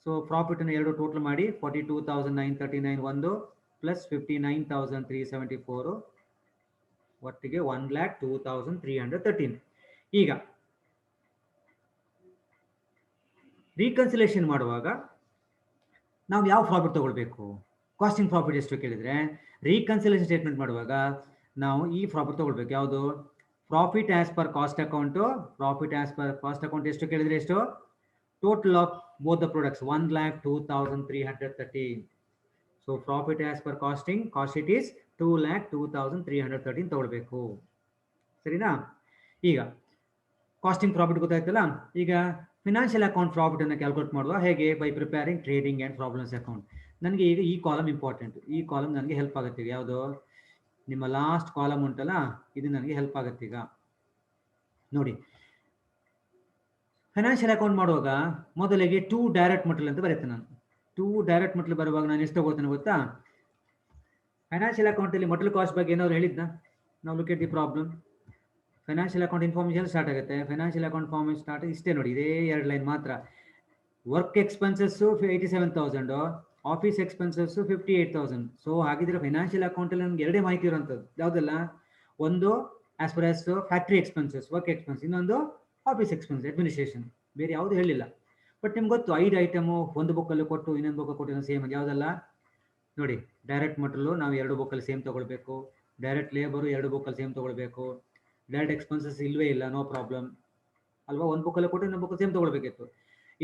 So profit ಅನ್ನು ಎರಡು ಟೋಟಲ್ ಮಾಡಿ 42,939 ಒಂದು ಪ್ಲಸ್ 59,374 ಒಟ್ಟಿಗೆ 1,02,313. ಈಗ ರೀಕನ್ಸಿಲೇಷನ್ ಮಾಡುವಾಗ ನಾವು ಯಾವ ಪ್ರಾಫಿಟ್ ತಗೊಳ್ಬೇಕು? ಕಾಸ್ಟಿಂಗ್ ಪ್ರಾಫಿಟ್ ಎಷ್ಟು ಕೇಳಿದ್ರೆ ರೀಕನ್ಸಿಲೇಷನ್ ಸ್ಟೇಟ್ಮೆಂಟ್ ಮಾಡುವಾಗ ನಾವು ಈ ಪ್ರಾಫಿಟ್ ತಗೊಳ್ಬೇಕು. ಯಾವುದು? Profit as per cost account. Profit as per cost account ಎಷ್ಟು ಕೇಳಿದ್ರೆ ಎಷ್ಟು? Total of both the products 1,02,313. So profit as per costing, cost sheet is 2,02,313 ತಗೊಳ್ಬೇಕು. ಸರಿನಾ? ಈಗ ಕಾಸ್ಟಿಂಗ್ ಪ್ರಾಫಿಟ್ ಗೊತ್ತಾಯ್ತಲ್ಲ. ಈಗ ಫಿನಾನ್ಷಿಯಲ್ ಅಕೌಂಟ್ ಪ್ರಾಫಿಟ್ ಅನ್ನು ಕ್ಯಾಲ್ಕುಲೇಟ್ ಮಾಡುವ ಹೇಗೆ? By preparing trading and problems account. ನನಗೆ ಈಗ ಈ ಕಾಲಮ್ ಇಂಪಾರ್ಟೆಂಟ್. ಈ ಕಾಲಮ್ ನನಗೆ ಹೆಲ್ಪ್ ಆಗುತ್ತೆ. ಯಾವುದು? ನಿಮ್ಮ ಲಾಸ್ಟ್ ಕಾಲಮ್ ಉಂಟಲ್ಲ, ಇದು ನನಗೆ ಹೆಲ್ಪ್ ಆಗುತ್ತೆ. ಈಗ ನೋಡಿ, ಫೈನಾನ್ಷಿಯಲ್ ಅಕೌಂಟ್ ಮಾಡುವಾಗ ಮೊದಲಿಗೆ 2 ಡೈರೆಕ್ಟ್ ಮಟೀರಿಯಲ್ ಅಂತ ಬರುತ್ತೆ. ನಾನು 2 ಡೈರೆಕ್ಟ್ ಮಟೀರಿಯಲ್ ಬರುವಾಗ ನಾನು ಎಷ್ಟು ತಗೊಳ್ತೇನೆ ಗೊತ್ತಾ? ಫೈನಾನ್ಷಿಯಲ್ ಅಕೌಂಟಲ್ಲಿ ಮಟೀರಿಯಲ್ ಕಾಸ್ಟ್ ಬಗ್ಗೆ ಏನಾದ್ರು ಹೇಳಿದ್ನಾ? ನಾವು look at the problem. Financial account information start ಆಗುತ್ತೆ. ಫೈನಾನ್ಷಿಯಲ್ ಅಕೌಂಟ್ ಫಾರ್ಮೇಷನ್ ಸ್ಟಾರ್ಟ್ ಇಷ್ಟೇ ನೋಡಿ, ಇದೇ 2 ಲೈನ್ ಮಾತ್ರ. Work expenses 87,000, office expenses 58,000. So ಹಾಗಿದ್ರೆ ಫೈನಾನ್ಷಿಯಲ್ ಅಕೌಂಟಲ್ಲಿ ನಮ್ಗೆ ಎರಡೇ ಮಾಹಿತಿ ಇರುವಂಥದ್ದು. ಯಾವುದೆಲ್ಲ? ಒಂದು as per as factory expenses, work expense, ಇನ್ನೊಂದು ಆಫೀಸ್ ಎಕ್ಸ್ಪೆನ್ಸ್, ಅಡ್ಮಿನಿಸ್ಟ್ರೇಷನ್. ಬೇರೆ ಯಾವುದು ಹೇಳಿಲ್ಲ. ಬಟ್ ನಿಮ್ಗೆ ಗೊತ್ತು 5 ಐಟಮು ಒಂದು ಬುಕ್ಕಲ್ಲಿ ಕೊಟ್ಟು ಇನ್ನೊಂದು ಬುಕ್ ಕೊಟ್ಟು ಸೇಮ್. ಅದು ಯಾವುದಲ್ಲ ನೋಡಿ, ಡೈರೆಕ್ಟ್ ಮಟೀರಿಯಲ್ ನಾವು 2 ಬುಕ್ಕಲ್ಲಿ ಸೇಮ್ ತಗೊಳ್ಬೇಕು. ಡೈರೆಕ್ಟ್ ಲೇಬರು 2 ಬುಕ್ಕಲ್ಲಿ ಸೇಮ್ ತಗೊಳ್ಬೇಕು. ಡೈರೆಕ್ಟ್ ಎಕ್ಸ್ಪೆನ್ಸಸ್ ಇಲ್ವೇ ಇಲ್ಲ, ನೋ ಪ್ರಾಬ್ಲಮ್ ಅಲ್ವಾ. ಒಂದು ಬುಕ್ಕಲ್ಲಿ ಕೊಟ್ಟು ಇನ್ನೊಂದು ಬುಕ್ ಸೇಮ್ ತಗೊಳ್ಬೇಕಿತ್ತು.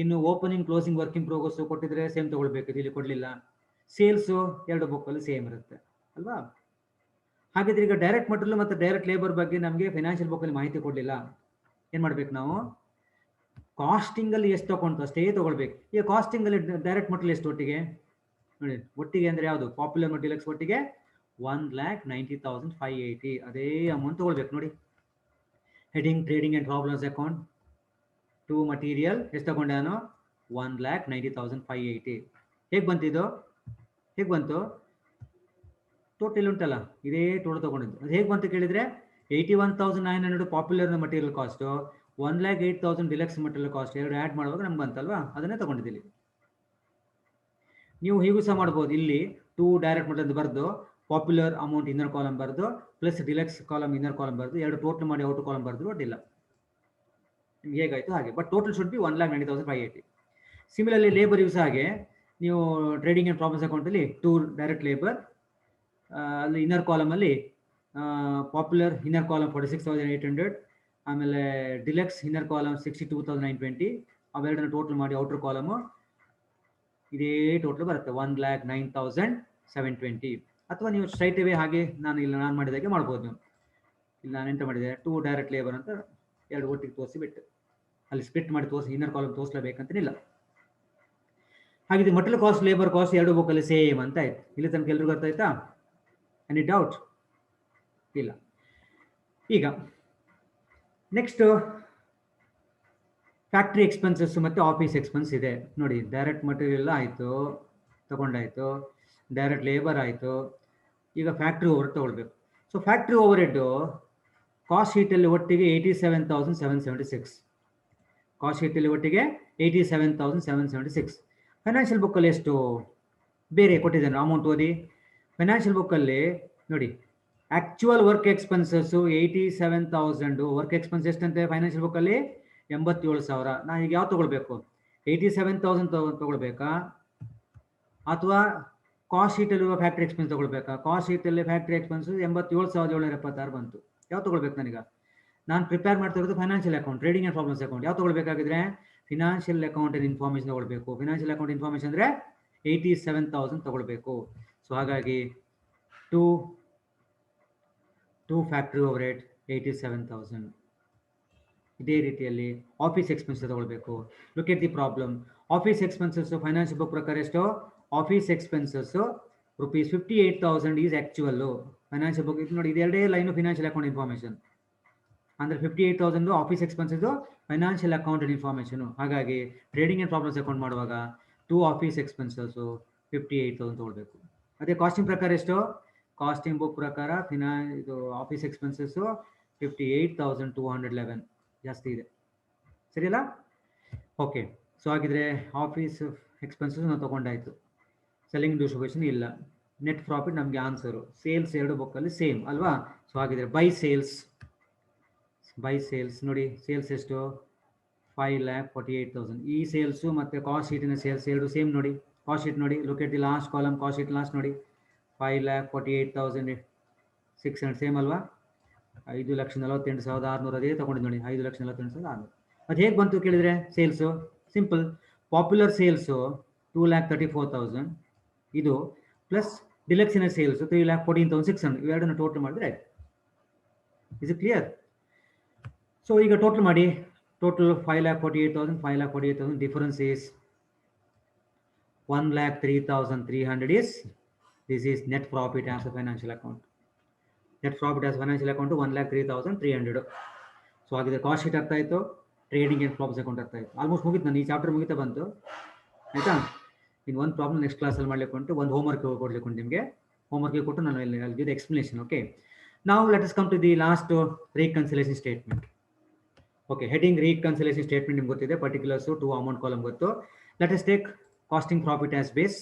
ಇನ್ನು ಓಪನಿಂಗ್ ಕ್ಲೋಸಿಂಗ್ ವರ್ಕಿಂಗ್ ಪ್ರೋಗ್ರೆಸ್ ಕೊಟ್ಟಿದ್ರೆ ಸೇಮ್ ತಗೊಳ್ಬೇಕಿತ್ತು, ಇಲ್ಲಿ ಕೊಡಲಿಲ್ಲ. ಸೇಲ್ಸು 2 ಬುಕ್ಕಲ್ಲಿ ಸೇಮ್ ಇರುತ್ತೆ ಅಲ್ವಾ. ಹಾಗಿದ್ರೆ ಈಗ ಡೈರೆಕ್ಟ್ ಮಟೀರಿಯಲ್ ಮತ್ತು ಡೈರೆಕ್ಟ್ ಲೇಬರ್ ಬಗ್ಗೆ ನಮಗೆ ಫೈನಾನ್ಷಿಯಲ್ ಬುಕ್ಕಲ್ಲಿ ಮಾಹಿತಿ ಕೊಡಲಿಲ್ಲ. ಏನು ಮಾಡ್ಬೇಕು ನಾವು? ಕಾಸ್ಟಿಂಗಲ್ಲಿ ಎಷ್ಟು ತಗೊಂಡು ಅಷ್ಟೇ ತಗೊಳ್ಬೇಕು. ಈಗ ಕಾಸ್ಟಿಂಗಲ್ಲಿ ಡೈರೆಕ್ಟ್ ಮಟೀರಿಯಲ್ ಎಷ್ಟು ಒಟ್ಟಿಗೆ ನೋಡಿ? ಒಟ್ಟಿಗೆ ಅಂದರೆ ಯಾವುದು? ಪಾಪ್ಯುಲರ್ ಮಟೀರಿಯಲ್ಸ್ ಒಟ್ಟಿಗೆ 1,90,580. ಅದೇ ಅಮೌಂಟ್ ತಗೊಳ್ಬೇಕು ನೋಡಿ. Heading trading and problems account 2 material ಎಷ್ಟು ತಗೊಂಡೆ ನಾನು? 1,90,580. ಹೇಗೆ ಬಂತಿದ್ದು? ಹೇಗೆ ಬಂತು? ಟೋಟಲ್ ಉಂಟಲ್ಲ, ಇದೇ ಟೋಟಲ್ ತಗೊಂಡಿದ್ದು. ಅದು ಹೇಗೆ ಬಂತು ಕೇಳಿದರೆ 81,900 popular material cost, 1,08,000 deluxe material cost, ಎರಡು ಆ್ಯಡ್ ಮಾಡುವಾಗ ನಮ್ಗೆ ಬಂತಲ್ವಾ, ಅದನ್ನೇ ತಗೊಂಡಿದ್ದೀವಿ. ನೀವು ಹೀಗೂ ಸಹ ಮಾಡ್ಬೋದು. ಇಲ್ಲಿ 2 ಡೈರೆಕ್ಟ್ ಮಟೀರಿಯಲ್ ಬರೆದು ಪಾಪ್ಯುಲರ್ ಅಮೌಂಟ್ ಇನ್ನರ್ ಕಾಲಮ್ ಬರೆದು plus deluxe column inner column ಬರೆದು ಎರಡು ಟೋಟಲ್ ಮಾಡಿ ಔಟರ್ ಕಾಲಮ್ ಬರೆದು ಒಡ್ಡಿಲ್ಲ. ನಿಮ್ಗೆ ಹೇಗಾಯಿತು ಹಾಗೆ. But total should be 1,90,580. Similarly labour use ಹಾಗೆ ನೀವು ಟ್ರೇಡಿಂಗ್ ಆ್ಯಂಡ್ ಪ್ರಾಬ್ಲಮ್ಸ್ ಅಕೌಂಟಲ್ಲಿ 2 ಡೈರೆಕ್ಟ್ ಲೇಬರ್, ಅಲ್ಲಿ ಇನ್ನರ್ ಕಾಲಮಲ್ಲಿ ಪಾಪ್ಯುಲರ್ ಇನ್ನರ್ ಕಾಲಮ್ 46,800, ಆಮೇಲೆ ಡಿಲಕ್ಸ್ ಇನ್ನರ್ ಕಾಲಮ್ 62,920. ಅವೆರಡನ್ನು ಟೋಟಲ್ ಮಾಡಿ ಔಟರ್ ಕಾಲಮು ಇದೇ ಟೋಟಲ್ ಬರುತ್ತೆ 1,09,720. ಅಥವಾ ನೀವು ಸ್ಟ್ರೈಟ್ ಅವೇ ಹಾಗೆ ನಾನು ಮಾಡಿದಾಗೆ ಮಾಡ್ಬೋದು. ನೀವು ಇಲ್ಲಿ ನಾನು ಎಂತ ಮಾಡಿದೆ, 2 ಡೈರೆಕ್ಟ್ ಲೇಬರ್ ಅಂತ 2 ಒಟ್ಟಿಗೆ ತೋರಿಸಿಬಿಟ್ಟು ಅಲ್ಲಿ ಸ್ಪ್ಲಿಟ್ ಮಾಡಿ ತೋರಿಸಿ ಇನ್ನರ್ ಕಾಲಮ್ ತೋರಿಸಲೇಬೇಕಂತನಿಲ್ಲ. ಹಾಗಿದ್ರೆ ಮಟೀರಿಯಲ್ ಕಾಸ್ಟ್ ಲೇಬರ್ ಕಾಸ್ಟ್ 2 ಬುಕ್ಕಲ್ಲಿ ಸೇಮ್ ಅಂತ ಆಯ್ತು. ಇಲ್ಲಿ ತನಕ ಎಲ್ರಿಗೂ ಅರ್ಥ ಆಯ್ತಾ? Any doubt? ಇಲ್ಲ. ಈಗ ನೆಕ್ಸ್ಟ್ ಫ್ಯಾಕ್ಟ್ರಿ ಎಕ್ಸ್ಪೆನ್ಸಸ್ ಮತ್ತು ಆಫೀಸ್ ಎಕ್ಸ್ಪೆನ್ಸ್ ಇದೆ ನೋಡಿ. ಡೈರೆಕ್ಟ್ ಮಟೀರಿಯಲ್ ಆಯಿತು, ತಗೊಂಡಾಯಿತು. ಡೈರೆಕ್ಟ್ ಲೇಬರ್ ಆಯಿತು. ಈಗ ಫ್ಯಾಕ್ಟ್ರಿ ಓವರ್ ತಗೊಳ್ಬೇಕು. So factory over head cost ಶೀಟಲ್ಲಿ ಒಟ್ಟಿಗೆ 87,776. ಕಾಸ್ಟ್ ಶೀಟಲ್ಲಿ ಒಟ್ಟಿಗೆ 87,776. ಫೈನಾನ್ಷಿಯಲ್ ಬುಕ್ಕಲ್ಲಿ ಎಷ್ಟು ಬೇರೆ ಕೊಟ್ಟಿದ್ದಾನೆ ಅಮೌಂಟ್ ಓದಿ. ಫೈನಾನ್ಷಿಯಲ್ ಬುಕ್ಕಲ್ಲಿ ನೋಡಿ, actual work expenses 87,000. Work expense ಎಷ್ಟಂತೆ ಫೈನಾನ್ಷಿಯಲ್ ಬುಕ್ಕಲ್ಲಿ? 87,000. ನಾನು ಈಗ ಯಾವ್ದು ತೊಗೊಳ್ಬೇಕು? 87,000 ತೊಗೊಳ್ಬೇಕಾ ಅಥವಾ ಕಾಸ್ಟ್ ಶೀಟಲ್ಲಿರುವ ಫ್ಯಾಕ್ಟ್ರಿ ಎಕ್ಸ್ಪೆನ್ಸ್ ತೊಗೊಳ್ಬೇಕಾ? ಕಾಸ್ಟ್ ಶೀಟಲ್ಲಿ ಫ್ಯಾಕ್ಟ್ರಿ ಎಕ್ಸ್ಪೆನ್ಸು 87,776 ಬಂತು. ಯಾವ್ದು ತೊಗೊಳ್ಬೇಕು ನನಗ? ನಾನು ಪ್ರಿಪೇರ್ ಮಾಡ್ತಿರೋದು financial account, trading and problems account. ಯಾವ ತೊಗೊಳ್ಬೇಕಾಗಿದ್ರೆ ಫಿನಾನ್ಷಿಯಲ್ ಅಕೌಂಟ್ ಇನ್ಫಾರ್ಮೇಷನ್ ತೊಗೊಳ್ಬೇಕು. ಫಿನಾನ್ಷಿಯಲ್ ಅಕೌಂಟ್ ಇನ್ಫಾರ್ಮೇಷನ್ ಅಂದರೆ 87,000 ತೊಗೊಳ್ಬೇಕು. ಸೊ ಹಾಗಾಗಿ ಟು ಫ್ಯಾಕ್ಟ್ರಿ ಓವರ್ ಹೆಡ್ 87,000. ಇದೇ ರೀತಿಯಲ್ಲಿ ಆಫೀಸ್ ಎಕ್ಸ್ಪೆನ್ಸಸ್ ತಗೊಳ್ಬೇಕು. Look at the problem. Office expenses financial book ಪ್ರಕಾರ ಎಷ್ಟು? Office expenses ₹58,000 is actually. Financial book ಇದು ನೋಡಿ, ಇದು ಎರಡೇ ಲೈನು ಫಿನಾನ್ಷಿಯಲ್ ಅಕೌಂಟ್ ಇನ್ಫಾರ್ಮೇಷನ್. ಅಂದರೆ 58,000 office expenses financial account information. ಹಾಗಾಗಿ ಟ್ರೇಡಿಂಗ್ ಆ್ಯಂಡ್ ಪ್ರಾಬ್ಲಮ್ಸ್ ಅಕೌಂಟ್ ಮಾಡುವಾಗ 2 ಆಫೀಸ್ ಎಕ್ಸ್ಪೆನ್ಸಸ್ಸು 58,000 ತೊಗೊಳ್ಬೇಕು. ಅದೇ ಕಾಸ್ಟಿಂಗ್ ಪ್ರಕಾರ ಎಷ್ಟು? ಕಾಸ್ಟಿಂಗ್ ಬುಕ್ ಪ್ರಕಾರ ಇದು ಆಫೀಸ್ ಎಕ್ಸ್ಪೆನ್ಸಸ್ಸು 58,211 ಜಾಸ್ತಿ ಇದೆ. ಸರಿಯಲ್ಲ? ಓಕೆ. ಸೊ ಹಾಗಿದ್ರೆ ಆಫೀಸ್ ಎಕ್ಸ್ಪೆನ್ಸಸ್ ನಾವು ತೊಗೊಂಡಾಯಿತು. ಸೆಲ್ಲಿಂಗ್ ಡಿಸ್ಟ್ರಿಬ್ಯೂಷನ್ ಇಲ್ಲ. ನೆಟ್ ಪ್ರಾಫಿಟ್ ನಮಗೆ ಆನ್ಸರು. ಸೇಲ್ಸ್ ಎರಡು ಬುಕ್ಕಲ್ಲಿ ಸೇಮ್ ಅಲ್ವಾ? ಸೊ ಹಾಗಿದ್ರೆ ಬೈ ಸೇಲ್ಸ್ ನೋಡಿ, ಸೇಲ್ಸ್ ಎಷ್ಟು? 5,48,000. ಈ ಸೇಲ್ಸು ಮತ್ತು ಕಾಸ್ಟ್ ಶೀಟಿನ ಸೇಲ್ಸ್ ಎರಡು ಸೇಮ್ ನೋಡಿ. ಕಾಸ್ಟ್ ಶೀಟ್ ನೋಡಿ, look at the last column. Cost sheet last ನೋಡಿ, 5,48,600 ಸೇಮ್ ಅಲ್ವಾ? 5,48,600 ಅದೇ ತೊಗೊಂಡು ನೋಡಿ, 5,48,600. ಅದು ಹೇಗೆ ಬಂತು ಕೇಳಿದರೆ ಸೇಲ್ಸು ಸಿಂಪಲ್. ಪಾಪ್ಯುಲರ್ ಸೇಲ್ಸು 2,34,000 ಇದು ಪ್ಲಸ್ ಡಿಲಕ್ಸಿನ ಸೇಲ್ಸು 3,14,600. ಇವೆರಡನ್ನು ಟೋಟಲ್ ಮಾಡಿದ್ರೆ ಆಯ್ತು. Is it clear? ಸೊ ಈಗ ಟೋಟಲ್ ಮಾಡಿ. Total 5,48,000 difference is 1,03,300 is this is net profit as a financial account. Net profit as financial account 1,03,300. So ಹಾಗಿದ್ರೆ ಕಾಸ್ಟ್ ಶೀಟ್ ಅರ್ಥ ಆಯಿತು, trading and problems account ಅರ್ಥ ಆಯಿತು. ಆಲ್ಮೋಸ್ಟ್ ಮುಗಿತು. ನಾನು ಈ ಚಾಪ್ಟರ್ ಮುಗಿತಾ ಬಂತು ಆಯಿತಾ. ಇನ್ನು ಒಂದು ಪ್ರಾಬ್ಲಮ್ ನೆಕ್ಸ್ಟ್ ಕ್ಲಾಸಲ್ಲಿ ಮಾಡಲಿಕ್ಕೆ ಉಂಟು, ಒಂದು ಹೋಮ್ವರ್ಕ್ ಕೊಡಲಿಕ್ಕೆ ಉಂಟು ನಿಮಗೆ. ಹೋಮ್ವರ್ಕಿಗೆ ಕೊಟ್ಟು ನಾನು ಅಲ್ಲಿ ಗಿವ್ ಎಕ್ಸ್ಪ್ಲನೇಷನ್. ಓಕೆ, ನಾವು let us come to the last reconciliation statement. Okay, heading reconciliation statement ನಿಮ್ಗೆ ಗೊತ್ತಿದೆ, ಪರ್ಟಿಕ್ಯುಲರ್ಸು 2 ಅಮೌಂಟ್ ಕಾಲಮ್ ಗೊತ್ತು. Let us take costing profit as base.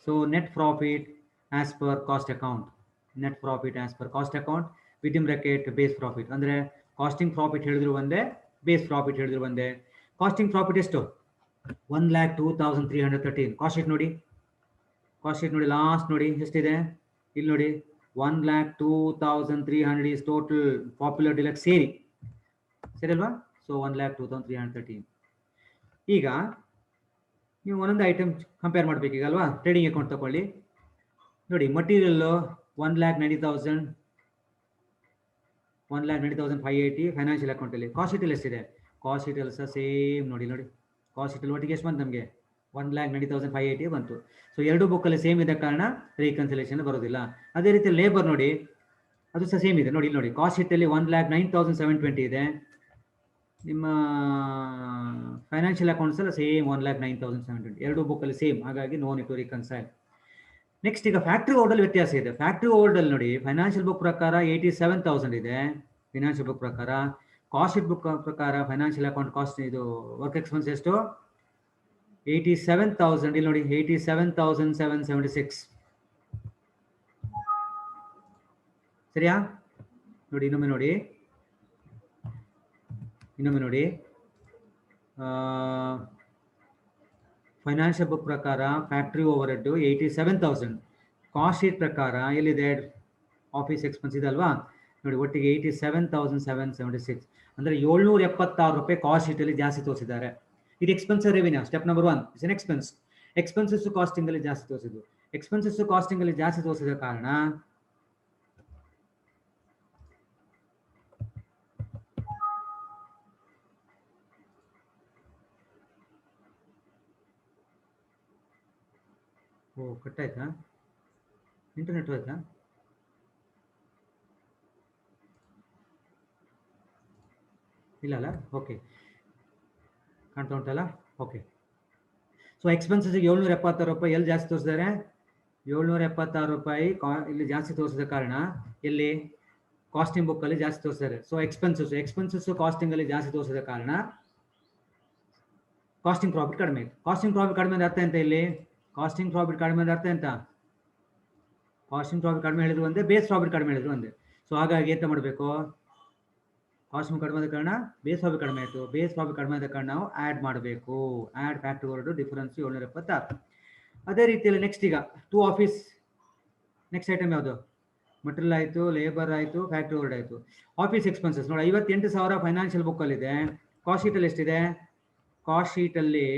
So net profit as per cost account. Net profit as per cost account within bracket base profit. ಅಂದರೆ costing profit ಹೇಳಿದ್ರು ಒಂದೇ, base profit ಹೇಳಿದ್ರು ಒಂದೇ. Casting profit ಎಷ್ಟು? 1,02,313. Cost sheet ನೋಡಿ, last ನೋಡಿ ಎಷ್ಟಿದೆ ಇಲ್ಲಿ ನೋಡಿ, 1,02,300 is ಟೋಟಲ್ ಪಾಪ್ಯುಲರ್ ಡಿಲಕ್ಸ್ ಸೇರಿ, ಸರಿ ಅಲ್ವಾ? ಸೊ 1,02,313. ಈಗ ನೀವು ಒಂದೊಂದು ಐಟಮ್ ಕಂಪೇರ್ ಮಾಡಬೇಕೀಗ ಅಲ್ವಾ? ಟ್ರೇಡಿಂಗ್ ಅಕೌಂಟ್ ತಗೊಳ್ಳಿ ನೋಡಿ. ಮಟೀರಿಯಲ್ಲು 1,90,580 ಫೈನಾನ್ಷಿಯಲ್ ಅಕೌಂಟಲ್ಲಿ. ಕಾಸ್ಟ್ ಶೀಟಲ್ಲಿ ಎಷ್ಟಿದೆ? ಕಾಸ್ಟ್ ಶೀಟಲ್ಲಿ ಸಹ ಸೇಮ್ ನೋಡಿ. ಕಾಸ್ಟ್ ಶೀಟಲ್ಲಿ ಒಟ್ಟಿಗೆ ಎಷ್ಟು ಬಂತು ನಮಗೆ? 1,90,580 ಬಂತು. ಸೊ ಎರಡು ಬುಕ್ಕಲ್ಲಿ ಸೇಮ್ ಇದ್ದ ಕಾರಣ ರೀಕನ್ಸಿಲೇಷನ್ ಬರೋದಿಲ್ಲ. ಅದೇ ರೀತಿ ಲೇಬರ್ ನೋಡಿ, ಅದು ಸಹ ಸೇಮ್ ಇದೆ ನೋಡಿ. ಇಲ್ಲಿ ನೋಡಿ, ಕಾಸ್ಟ್ ಶೀಟಲ್ಲಿ 1,09,720 ಇದೆ. ನಿಮ್ಮ ಫೈನಾನ್ಷಿಯಲ್ ಅಕೌಂಟ್ಸ್ ಎಲ್ಲ ಸೇಮ್ 1,09,720. ಎರಡು ಬುಕ್ಕಲ್ಲಿ ಸೇಮ್, ಹಾಗಾಗಿ no need to reconcile. Next ಈಗ ಫ್ಯಾಕ್ಟ್ರಿ ಓರ್ಡಲ್ಲಿ ವ್ಯತ್ಯಾಸ ಇದೆ. ಫ್ಯಾಕ್ಟ್ರಿ ಓರ್ಡಲ್ಲಿ ನೋಡಿ, ಫೈನಾನ್ಷಿಯಲ್ ಬುಕ್ ಪ್ರಕಾರ 87,000 ಇದೆ ಫೈನಾನ್ಷಿಯಲ್ ಬುಕ್ ಪ್ರಕಾರ. ಕಾಸ್ಟ್ ಶೀಟ್ ಬುಕ್ ಪ್ರಕಾರ ಫೈನಾನ್ಷಿಯಲ್ ಅಕೌಂಟ್ ಕಾಸ್ಟ್ ಇದು ವರ್ಕ್ ಎಕ್ಸ್ಪೆನ್ಸ್ ಎಷ್ಟು? 87,000. ಇಲ್ಲಿ ನೋಡಿ 87,776. ಸರಿಯಾ? ನೋಡಿ ಇನ್ನೊಮ್ಮೆ ನೋಡಿ. ಫೈನಾನ್ಷಿಯಲ್ ಬುಕ್ ಪ್ರಕಾರ factory over head 87,000. Cost sheet ಪ್ರಕಾರ ಎಲ್ಲಿದೆ? ಆಫೀಸ್ ಎಕ್ಸ್ಪೆನ್ಸ್ ಇದೆ ಅಲ್ವಾ? ನೋಡಿ ಒಟ್ಟಿಗೆ 87,776. ಅಂದರೆ 776 ರೂಪಾಯಿ ಕಾಸ್ಟ್ ಶೀಟಲ್ಲಿ ಜಾಸ್ತಿ ತೋರಿಸಿದ್ದಾರೆ. ಇದು expense revenue step number 1 is an expense. Expenses costing ಅಲ್ಲಿ ಜಾಸ್ತಿ ತೋರಿಸಿದ್ದು. ಎಕ್ಸ್ಪೆನ್ಸಸ್ ಕಾಸ್ಟಿಂಗ್ ಅಲ್ಲಿ ಜಾಸ್ತಿ ತೋರಿಸಿದ ಕಾರಣ ಕಟ್ ಆಯ್ತಾ? ಇಂಟರ್ನೆಟ್ ಹೋಯ್ತಾ? ಇಲ್ಲ ಅಲ್ಲ? ಓಕೆ, ಕಾಣ್ತಾ ಉಂಟಲ್ಲ? ಓಕೆ. ಸೊ ಎಕ್ಸ್ಪೆನ್ಸಸ್ 776 ರೂಪಾಯಿ ಎಲ್ಲಿ ಜಾಸ್ತಿ ತೋರಿಸಿದ್ದಾರೆ? 776 ರೂಪಾಯಿ ಇಲ್ಲಿ ಜಾಸ್ತಿ ತೋರಿಸಿದ ಕಾರಣ ಎಲ್ಲಿ? ಕಾಸ್ಟಿಂಗ್ ಬುಕ್ಕಲ್ಲಿ ಜಾಸ್ತಿ ತೋರಿಸಿದ್ದಾರೆ. ಸೊ ಎಕ್ಸ್ಪೆನ್ಸಸ್ ಕಾಸ್ಟಿಂಗ್ ಅಲ್ಲಿ ಜಾಸ್ತಿ ತೋರಿಸಿದ ಕಾರಣ ಕಾಸ್ಟಿಂಗ್ ಪ್ರಾಫಿಟ್ ಕಡಿಮೆ ಆಯಿತು. ಕಾಸ್ಟಿಂಗ್ ಪ್ರಾಫಿಟ್ ಕಡಿಮೆ ಅಂದ್ರೆ ಅರ್ಥ ಎಂತ ಇಲ್ಲಿ? ಕಾಸ್ಟಿಂಗ್ ಪ್ರಾಫಿಟ್ ಕಡಿಮೆ ಅಂದ್ರೆ ಅರ್ಥ ಎಂತ? ಕಾಸ್ಟಿಂಗ್ ಪ್ರಾಫಿಟ್ ಕಡಿಮೆ ಹೇಳಿದ್ರು ಒಂದೇ, ಬೇಸ್ ಪ್ರಾಫಿಟ್ ಕಡಿಮೆ ಹೇಳಿದ್ರು ಒಂದೇ. ಸೊ ಹಾಗಾಗಿ ಎಂತ ಮಾಡಬೇಕು? ಕಾಸ್ಟಿಂಗ್ ಕಡಿಮೆ ಆದ ಕಾರಣ ಬೇಸ್ ಪ್ರಾಫಿಟ್ ಕಡಿಮೆ ಆಯಿತು. ಬೇಸ್ ಪ್ರಾಫಿಟ್ ಕಡಿಮೆ ಆದ ಕಾರಣ ನಾವು ಆ್ಯಡ್ ಮಾಡಬೇಕು. Add factory over head difference 776. ಅದೇ ರೀತಿಯಲ್ಲಿ ನೆಕ್ಸ್ಟ್ ಈಗ 2 ಆಫೀಸ್. ನೆಕ್ಸ್ಟ್ ಐಟಮ್ ಯಾವುದು? ಮಟೀರಿಯಲ್ ಆಯಿತು, ಲೇಬರ್ ಆಯಿತು, ಫ್ಯಾಕ್ಟ್ರಿ ಓವರ್ಡ್ ಆಯಿತು. ಆಫೀಸ್ ಎಕ್ಸ್ಪೆನ್ಸಸ್ ನೋಡಿ 58,000 ಫೈನಾನ್ಷಿಯಲ್ ಬುಕ್ಕಲ್ಲಿದೆ. ಕಾಸ್ಟ್ ಶೀಟಲ್ಲಿ ಎಷ್ಟಿದೆ? ಕಾಸ್ಟ್ ಶೀಟಲ್ಲಿ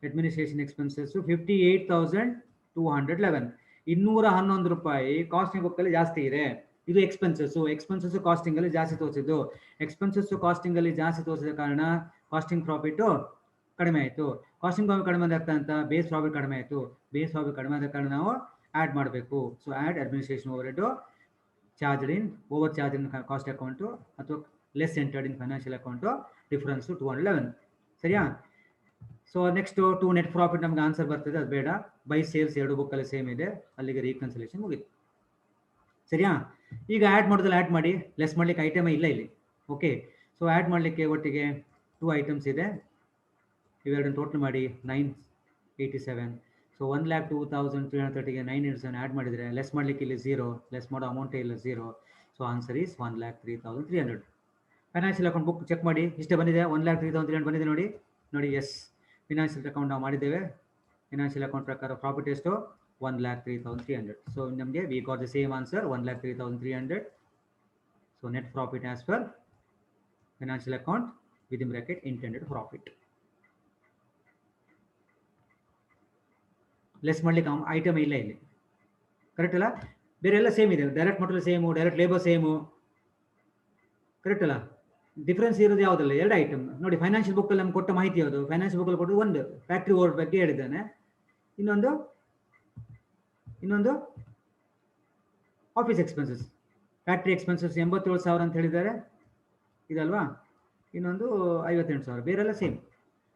ಅಡ್ಮಿನಿಸ್ಟ್ರೇಷನ್ ಎಕ್ಸ್ಪೆನ್ಸಸ್ 58,211 211 ರೂಪಾಯಿ ಕಾಸ್ಟಿಂಗ್ ಬುಕ್ಕಲ್ಲಿ ಜಾಸ್ತಿ ಇದೆ. ಇದು ಎಕ್ಸ್ಪೆನ್ಸಸ್ ಕಾಸ್ಟಿಂಗ್ ಅಲ್ಲಿ ಜಾಸ್ತಿ ತೋರಿಸಿದ್ದು. ಎಕ್ಸ್ಪೆನ್ಸಸ್ ಕಾಸ್ಟಿಂಗ್ ಅಲ್ಲಿ ಜಾಸ್ತಿ ತೋರಿಸಿದ ಕಾರಣ ಕಾಸ್ಟಿಂಗ್ ಪ್ರಾಫಿಟ್ ಕಡಿಮೆ ಆಯಿತು. ಕಾಸ್ಟಿಂಗ್ ಪ್ರಾಫಿಟ್ ಕಡಿಮೆ ಆದ ಅಂತ ಬೇಸ್ ಪ್ರಾಫಿಟ್ ಕಡಿಮೆ ಆಯಿತು. ಬೇಸ್ ಪ್ರಾಫಿಟ್ ಕಡಿಮೆ ಆದ ಕಾರಣ ನಾವು ಆ್ಯಡ್ ಮಾಡಬೇಕು. So add administration over head charge in over charge in cost account ಅಥವಾ less entered in financial account difference 211. ಸರಿಯಾ? So next to net profit ನಮ್ಗೆ ಆನ್ಸರ್ ಬರ್ತದೆ, ಅದು ಬೇಡ. ಬೈ ಸೇಲ್ಸ್ ಎರಡು ಬುಕ್ಕಲ್ಲಿ ಸೇಮ್ ಇದೆ, ಅಲ್ಲಿಗೆ ರೀಕನ್ಸಿಲೇಷನ್ ಮುಗಿತು. ಸರಿಯಾ? ಈಗ ಆ್ಯಡ್ ಮಾಡೋದ್ರಲ್ಲಿ ಆ್ಯಡ್ ಮಾಡಿ, ಲೆಸ್ ಮಾಡ್ಲಿಕ್ಕೆ ಐಟಮೇ ಇಲ್ಲ ಇಲ್ಲಿ. ಓಕೆ, ಸೊ ಆ್ಯಡ್ ಮಾಡಲಿಕ್ಕೆ ಒಟ್ಟಿಗೆ 2 ಐಟಮ್ಸ್ ಇದೆ. ಇವೆರಡನ್ನು ಟೋಟಲ್ ಮಾಡಿ 987. ಸೊ 1,02,330ಗೆ 987 ಆ್ಯಡ್ ಮಾಡಿದರೆ ಲೆಸ್ ಮಾಡಲಿಕ್ಕೆ ಇಲ್ಲಿ 0, ಲೆಸ್ ಮಾಡೋ ಅಮೌಂಟೇ ಇಲ್ಲ 0. So answer is 1,03,300. Financial account book check ಮಾಡಿ, ಇಷ್ಟೇ ಬಂದಿದೆ. 1,03,300 ಬಂದಿದೆ ನೋಡಿ. ಎಸ್, ಫಿನಾನ್ಷಿಯಲ್ ಅಕೌಂಟ್ ನಾವು ಮಾಡಿದ್ದೇವೆ. ಫಿನಾನ್ಷಿಯಲ್ ಅಕೌಂಟ್ ಪ್ರಕಾರ ಪ್ರಾಫಿಟ್ ಎಷ್ಟು? 1,03,300. ಸೊ ನಮಗೆ we got the same answer 1,03,300. So net profit as per financial account within bracket intended profit. Less ಮಾಡ್ಲಿಕ್ಕೆ ಐಟಮ್ ಇಲ್ಲ ಇಲ್ಲಿ, ಕರೆಕ್ಟ್ ಅಲ್ಲ? ಬೇರೆ ಎಲ್ಲ ಸೇಮ್ ಇದೆ. Direct material same, direct labour same, correct ಅಲ್ಲ? ಡಿಫ್ರೆನ್ಸ್ ಇರೋದು ಯಾವುದಲ್ಲ? 2 ಐಟಮ್ ನೋಡಿ. ಫೈನಾನ್ಷಿಯಲ್ ಬುಕ್ಕಲ್ಲಿ ನಮ್ಗೆ ಕೊಟ್ಟ ಮಾಹಿತಿ ಯಾವುದು? ಫೈನಾನ್ಷಿಯಲ್ ಬುಕ್ಕಲ್ಲಿ ಕೊಟ್ಟು ಒಂದು ಫ್ಯಾಕ್ಟ್ರಿ ಓವರ್ ಬಗ್ಗೆ ಹೇಳಿದ್ದಾನೆ, ಇನ್ನೊಂದು ಆಫೀಸ್ ಎಕ್ಸ್ಪೆನ್ಸಸ್. ಫ್ಯಾಕ್ಟ್ರಿ ಎಕ್ಸ್ಪೆನ್ಸಸ್ 87,000 ಅಂತ ಹೇಳಿದ್ದಾರೆ, ಇದಲ್ವಾ? ಇನ್ನೊಂದು 58,000. ಬೇರೆಲ್ಲ ಸೇಮ್.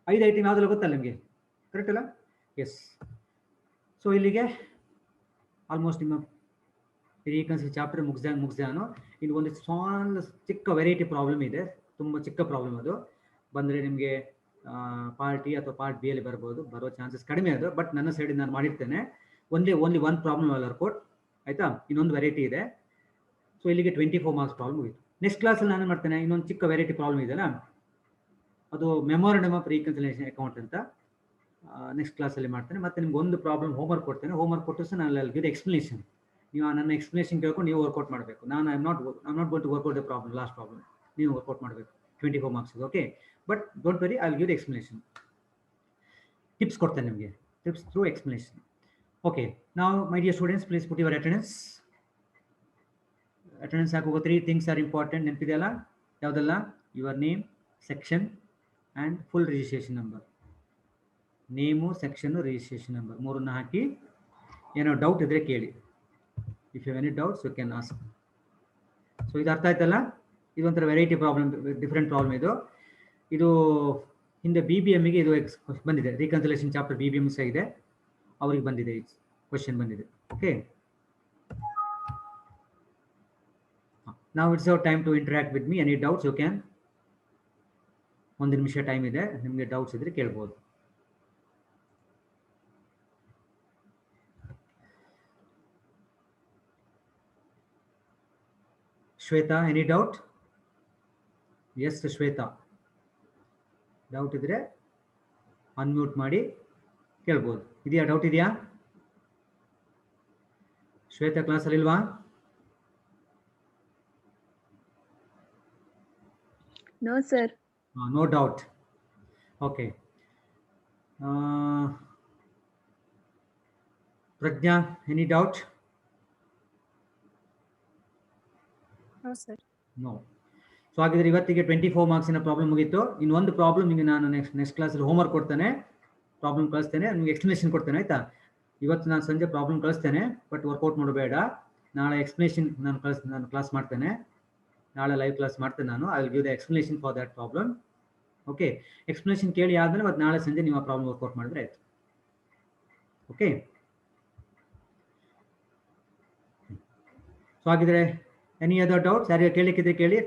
5 ಐಟಮ್ ಯಾವುದೆಲ್ಲ ಗೊತ್ತಲ್ಲ ನಿಮಗೆ, ಕರೆಕ್ಟ್ ಅಲ್ಲ? ಎಸ್. ಸೊ ಇಲ್ಲಿಗೆ ಆಲ್ಮೋಸ್ಟ್ ನಿಮ್ಮ ರೀಕನ್ಸಿಲ್ ಚಾಪ್ಟರ್ ಮುಗಿಸ್ದಾನು. ಇನ್ನು ಒಂದು ಸ್ಮಾಲ್ ಚಿಕ್ಕ ವೆರೈಟಿ ಪ್ರಾಬ್ಲಮ್ ಇದೆ, ತುಂಬ ಚಿಕ್ಕ ಪ್ರಾಬ್ಲಮ್. ಅದು ಬಂದರೆ ನಿಮಗೆ ಪಾರ್ಟ್ ಎ ಅಥವಾ ಪಾರ್ಟ್ ಬಿ ಅಲ್ಲಿ ಬರೋ ಚಾನ್ಸಸ್ ಕಡಿಮೆ ಅದು. ಬಟ್ ನನ್ನ ಸೈಡಿಂದ ನಾನು ಮಾಡಿರ್ತೇನೆ. ಓನ್ಲಿ 1 ಪ್ರಾಬ್ಲಮ್ ವರ್ಕೌಟ್ ಆಯಿತಾ? ಇನ್ನೊಂದು ವೆರೈಟಿ ಇದೆ. ಸೊ ಇಲ್ಲಿಗೆ 24 ಮಾರ್ಕ್ಸ್ ಪ್ರಾಬ್ಲಮ್ ಮುಗಿತು. ನೆಕ್ಸ್ಟ್ ಕ್ಲಾಸಲ್ಲಿ ನಾನು ಮಾಡ್ತೇನೆ ಇನ್ನೊಂದು ಚಿಕ್ಕ ವೆರೈಟಿ ಪ್ರಾಬ್ಲಮ್ ಇದೆಯಲ್ಲ, ಅದು ಮೆಮೊರಂಡಮ್ ಆಫ್ ರೀಕನ್ಸಿಲೇಷನ್ ಅಕೌಂಟ್ ಅಂತ. ನೆಕ್ಸ್ಟ್ ಕ್ಲಾಸಲ್ಲಿ ಮಾಡ್ತೇನೆ. ಮತ್ತೆ ನಿಮ್ಗೆ ಒಂದು ಪ್ರಾಬ್ಲಮ್ ಹೋಮ್ವರ್ಕ್ ಕೊಡ್ತೇನೆ. ಹೋಮ್ವರ್ಕ್ ಕೊಟ್ಟು ಸಹ ನಾನು ಅಲ್ಲಿ ಗಿವ್ ಎಕ್ಸ್ಪ್ಲನೇಷನ್. ನೀವು ನನ್ನ ಎಕ್ಸ್ಪ್ಲನೇಷನ್ ಕೇಳ್ಕೊಂಡು ನೀವು ವರ್ಕೌಟ್ ಮಾಡಬೇಕು. ನಾನು I am not going to work out the problem, last problem ನೀವು ವರ್ಕೌಟ್ ಮಾಡಬೇಕು. 24 marks. Okay, but don't worry, I will give explanation. Tips ಕೊಡ್ತೇನೆ ನಿಮಗೆ, ಟಿಪ್ಸ್ ಥ್ರೂ ಎಕ್ಸ್ಪ್ಲನೇಷನ್. ಓಕೆ, ನಾವು my dear students, please put your attendance. Attendance ಹಾಕುವ 3 things are important. ನೆನಪಿದೆಯಲ್ಲ? ಯಾವುದೆಲ್ಲ? Your name, section and full registration number. Name, section, registration number 3 ಹಾಕಿ. ಏನೋ doubt ಇದ್ದರೆ ಕೇಳಿ. If you have any doubts you can ask. So ಇದು ಅರ್ಥ ಆಯ್ತಲ್ಲ? ಇದೊಂಥರ ವೆರೈಟಿ ಪ್ರಾಬ್ಲಮ್, ಡಿಫ್ರೆಂಟ್ ಪ್ರಾಬ್ಲಮ್ ಇದು ಹಿಂದೆ BBMಗೆ ಇದು ಬಂದಿದೆ. ರೀಕನ್ಸಿಲೇಷನ್ ಚಾಪ್ಟರ್ BBM ಸಹ ಇದೆ, ಅವ್ರಿಗೆ ಬಂದಿದೆ, ಕ್ವಶನ್ ಬಂದಿದೆ. ಓಕೆ, ನಾವು it's our time to interact with me. Any doubts you can. 1 ನಿಮಿಷ ಟೈಮ್ ಇದೆ, ನಿಮಗೆ ಡೌಟ್ಸ್ ಇದ್ರೆ ಕೇಳ್ಬೋದು. Shweta, any doubt? Yes Shweta, doubt ಇದ್ರೆ ಅನ್ಮ್ಯೂಟ್ ಮಾಡಿ ಕೇಳ್ಬೋದು. ಇದೆಯಾ? ಡೌಟ್ ಇದೆಯಾ ಶ್ವೇತಾ? ಕ್ಲಾಸಲ್ಲಿ ಇಲ್ವಾ? No sir. No doubt. Okay, Prajna, any doubt? No sir. No. So ಹಾಗಿದ್ರೆ ಇವತ್ತಿಗೆ 24 ಮಾರ್ಕ್ಸಿನ ಪ್ರಾಬ್ಲಮ್ ಮುಗೀತು. ಇನ್ನೊಂದು ಪ್ರಾಬ್ಲಮ್ ನಿಮಗೆ ನಾನು ನೆಕ್ಸ್ಟ್ ಕ್ಲಾಸಲ್ಲಿ ಹೋಮ್ವರ್ಕ್ ಕೊಡ್ತೇನೆ, ಪ್ರಾಬ್ಲಮ್ ಕಳಿಸ್ತೇನೆ, ನಿಮಗೆ ಎಕ್ಸ್ಪ್ಲನೇಷನ್ ಕೊಡ್ತೇನೆ, ಆಯಿತಾ? ಇವತ್ತು ನಾನು ಸಂಜೆ ಪ್ರಾಬ್ಲಮ್ ಕಳಿಸ್ತೇನೆ, ಬಟ್ ವರ್ಕೌಟ್ ಮಾಡಬೇಡ. ನಾಳೆ ಎಕ್ಸ್ಪ್ಲನೇಷನ್ ನಾನು ಕ್ಲಾಸ್ ಮಾಡ್ತೇನೆ. ನಾಳೆ ಲೈವ್ ಕ್ಲಾಸ್ ಮಾಡ್ತೇನೆ ನಾನು. I will give the explanation for that problem. Okay, explanation ಕೇಳಿ ಆದಮೇಲೆ ಮತ್ತು ನಾಳೆ ಸಂಜೆ ನೀವು ಆ ಪ್ರಾಬ್ಲಮ್ ವರ್ಕೌಟ್ ಮಾಡಿದ್ರೆ ಆಯಿತು. ಓಕೆ, ಸೊ ಹಾಗಿದ್ರೆ ಎನಿ ಅದರ್ ಡೌಟ್ಸ್? ಯಾರಿಗೆ ಕೇಳಲಿಕ್ಕಿದ್ರೆ ಕೇಳಿ.